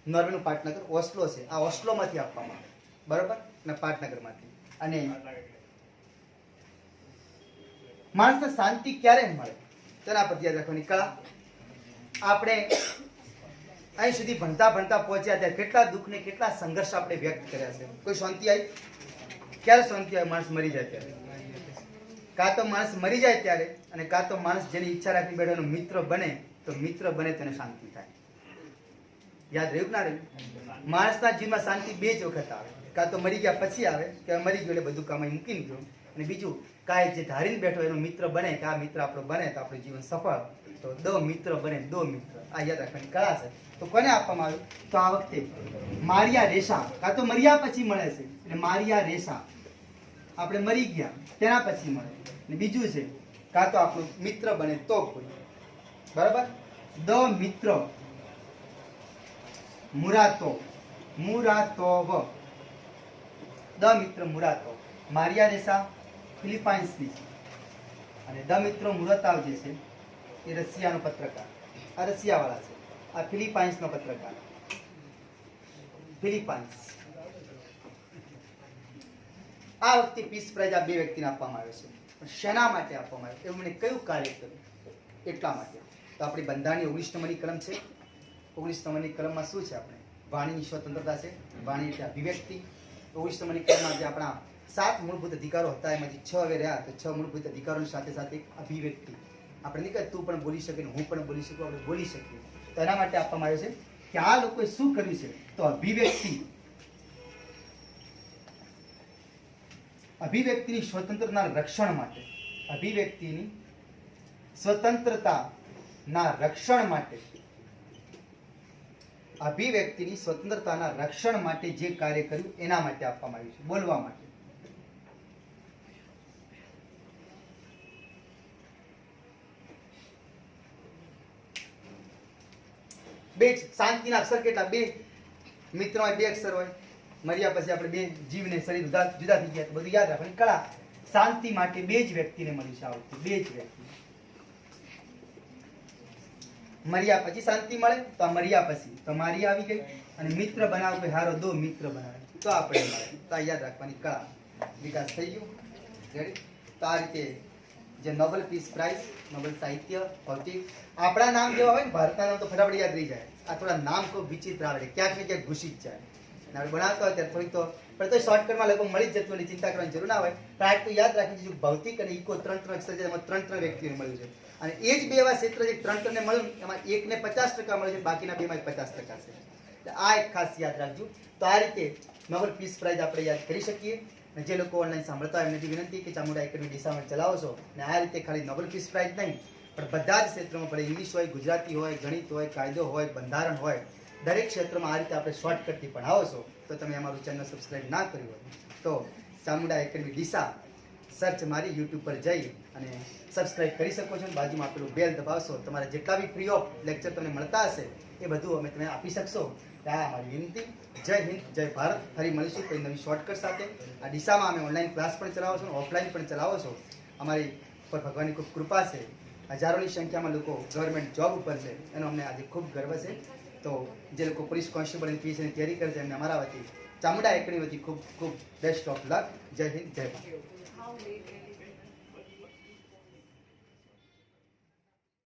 નોર્વેનું પાટનગર ઓસ્લો છે, આ ઓસ્લોમાંથી આપવામાં આવે, બરોબર, અને પાટનગરમાંથી. અને માણસને શાંતિ ક્યારે મળે તેના પર યાદ રાખવાની કળા. આપણે અહીં સુધી ભણતા પહોંચ્યા ત્યારે કેટલા દુઃખ ને કેટલા સંઘર્ષ આપણે વ્યક્ત કર્યા છે. કોઈ શાંતિ આવી? ક્યારે શાંતિ આવે? માણસ મરી જાય ત્યારે. કાં તો માણસ મરી જાય ત્યારે, અને કાં તો માણસ જેની ઈચ્છા રાખી બેઠો એનો મિત્ર બને, તો મિત્ર બને તેને શાંતિ થાય. યાદ રહ્યું ના રહ્યું? માણસના જીવનમાં શાંતિ બે જ વખત આવે. કાં તો મરી ગયા પછી આવે કે મરી ગયો એટલે બધું કામ મૂકીને ગયો, અને બીજું કાંઈ જે ધારીને બેઠો એનો મિત્ર બને કે આ મિત્ર આપણો બને તો આપણું જીવન સફળ. તો દો મિત્ર બને, દો મિત્ર. આ યાદ રાખવાની કળા છે. તો કોને આપવામાં આવ્યું? તો આ વખતે મારિયા રેસા. કાં તો મર્યા પછી મળે છે એટલે મારિયા રેસા, આપણે મરી ગયા તેના પછી મળે. અને બીજું છે કાં તો આપણું મિત્ર બને તો કોઈ, બરાબર. દ મિત્ર મુરાતોવ, દ મિત્ર મુરાતોવ. મારિયા રેસા ફિલિપાઇન્સની છે, અને દ મિત્ર મુરાતોવ જે છે એ રશિયાનો પત્રકાર. આ રશિયાવાળા છે. આ ફિલિપાઇન્સનો પત્રકાર. ફિલિપાઇન્સ. આ વખતે પીસ પ્રાઇઝ આ બે વ્યક્તિને આપવામાં આવે છે. પણ શેના માટે આપવામાં આવ્યો, એવું મને કયું કાર્ય કર્યું એટલા માટે. તો આપણી બંધારણની 19 નંબરની કલમ છે. 19 નંબરની કલમમાં શું છે? આપણે વાણીની સ્વતંત્રતા છે, વાણી એટલે અભિવ્યક્તિ. 19 નંબરની કલમમાં જે આપણા 7 મૂળભૂત અધિકારો હતા એમાંથી 6 હવે રહ્યા, તો 6 મૂળભૂત અધિકારોની સાથે સાથે એક અભિવ્યક્તિ. આપણે નહીં કહે તું પણ બોલી શકે ને હું પણ બોલી શકું, આપણે બોલી શકીએ. તો એના માટે આપવામાં આવ્યું છે કે આ લોકોએ શું કર્યું છે? તો અભિવ્યક્તિની સ્વતંત્રતાના રક્ષણ માટે, અભિવ્યક્તિની સ્વતંત્રતાના રક્ષણ માટે, અભિવ્યક્તિની સ્વતંત્રતાના રક્ષણ માટે જે કાર્ય કર્યું એના માટે આપવામાં આવ્યું છે, બોલવા માટે. બે શાંતિના અક્ષર કેટલા? બે. મિત્ર હોય 2 અક્ષર હોય, મર્યા પછી આપણે 2 જીવને શરીર જુદા થઈ ગયા, તો બધું યાદ રાખવાની કળા. શાંતિ માટે 2 જ વ્યક્તિને મળ્યું છે આ વખતે, 2 જ વ્યક્તિ. મર્યા પછી શાંતિ મળે તો આ મર્યા પછી તો મારી આવી ગઈ, અને મિત્ર બનાવો કોઈ હારો 2 મિત્ર બનાવે તો આપણે મળે. તો આ યાદ રાખવાની કળા. વિકાસ થઈ ગયો. રેડી? તો આ રીતે જે નોબેલ પીસ પ્રાઇઝ, નોબેલ સાહિત્ય, ભૌતિક, આપણા નામ જેવા હોય ને ભારતના નામ તો ફટાફટ યાદ રહી જાય. આ થોડા નામ કોઈ વિચિત્ર આવડે, ક્યાંક ને ક્યાંક ઘૂસી જ જાય. આપણે બનાવતા હોય ત્યારે થોડીક તો પણ તો શોર્ટકટમાં લોકો મળી જ જતું, એટલે ચિંતા કરવાની જરૂર ના હોય. પણ આ તો યાદ રાખી દીધું, ભૌતિક અને ઇકો 3 અક્ષર છે, એમાં 3 વ્યક્તિઓને મળ્યું છે. અને એ જ 2 એવા ક્ષેત્ર જે 3 ને મળ્યું, એમાં એકને 50% મળે છે, બાકીના 2માં 50% છે. એટલે આ એક ખાસ યાદ રાખજો. તો આ રીતે નોબેલ પીસ પ્રાઇઝ આપણે યાદ કરી શકીએ. અને જે લોકો ઓનલાઈન સાંભળતા હોય એમની વિનંતી કે ચામુંડા એકેડમી ડીસામાં ચલાવો છો, અને આ રીતે ખાલી નોબેલ પીસ પ્રાઇઝ નહીં પણ બધા જ ક્ષેત્રોમાં, ભલે ઇંગ્લિશ હોય, ગુજરાતી હોય, ગણિત હોય, કાયદો હોય, બંધારણ હોય, દરેક ક્ષેત્રમાં આ રીતે આપણે શોર્ટકટથી ભણાવો છો. તો તમે અમારું ચેનલ સબસ્ક્રાઇબ ના કર્યું હોય તો ચામુંડા એકેડમી ડીસા સર્ચ મારી યુટ્યુબ પર જઈ અને સબસ્ક્રાઇબ કરી શકો છો. બાજુમાં પેલું બેલ દબાવશો, તમારે જેટલા બી ફ્રી ઓફ લેક્ચર તમને મળતા હશે એ બધું અમે તમે આપી શકશો. આ અમારી વિનંતી. જય હિન્દ, જય ભારત. ફરી મળીશું કોઈ નવી શોર્ટકટ સાથે. આ ડીસામાં અમે ઓનલાઈન ક્લાસ પણ ચલાવો છો, ઓફલાઈન પણ ચલાવો છો. અમારી પર ભગવાનની ખૂબ કૃપા છે. હજારોની સંખ્યામાં લોકો ગવર્મેન્ટ જોબ ઉપર છે, એનો અમને આજે ખૂબ ગર્વ છે. તો જે લોકો પોલીસ કોન્સ્ટેબલની પીએસસીની તૈયારી કરે છે એમને અમારા વતી ચામુંડા એકેડમી વતી ખૂબ ખૂબ બેસ્ટ ઓફ લક. જય હિન્દ, જય ભારત.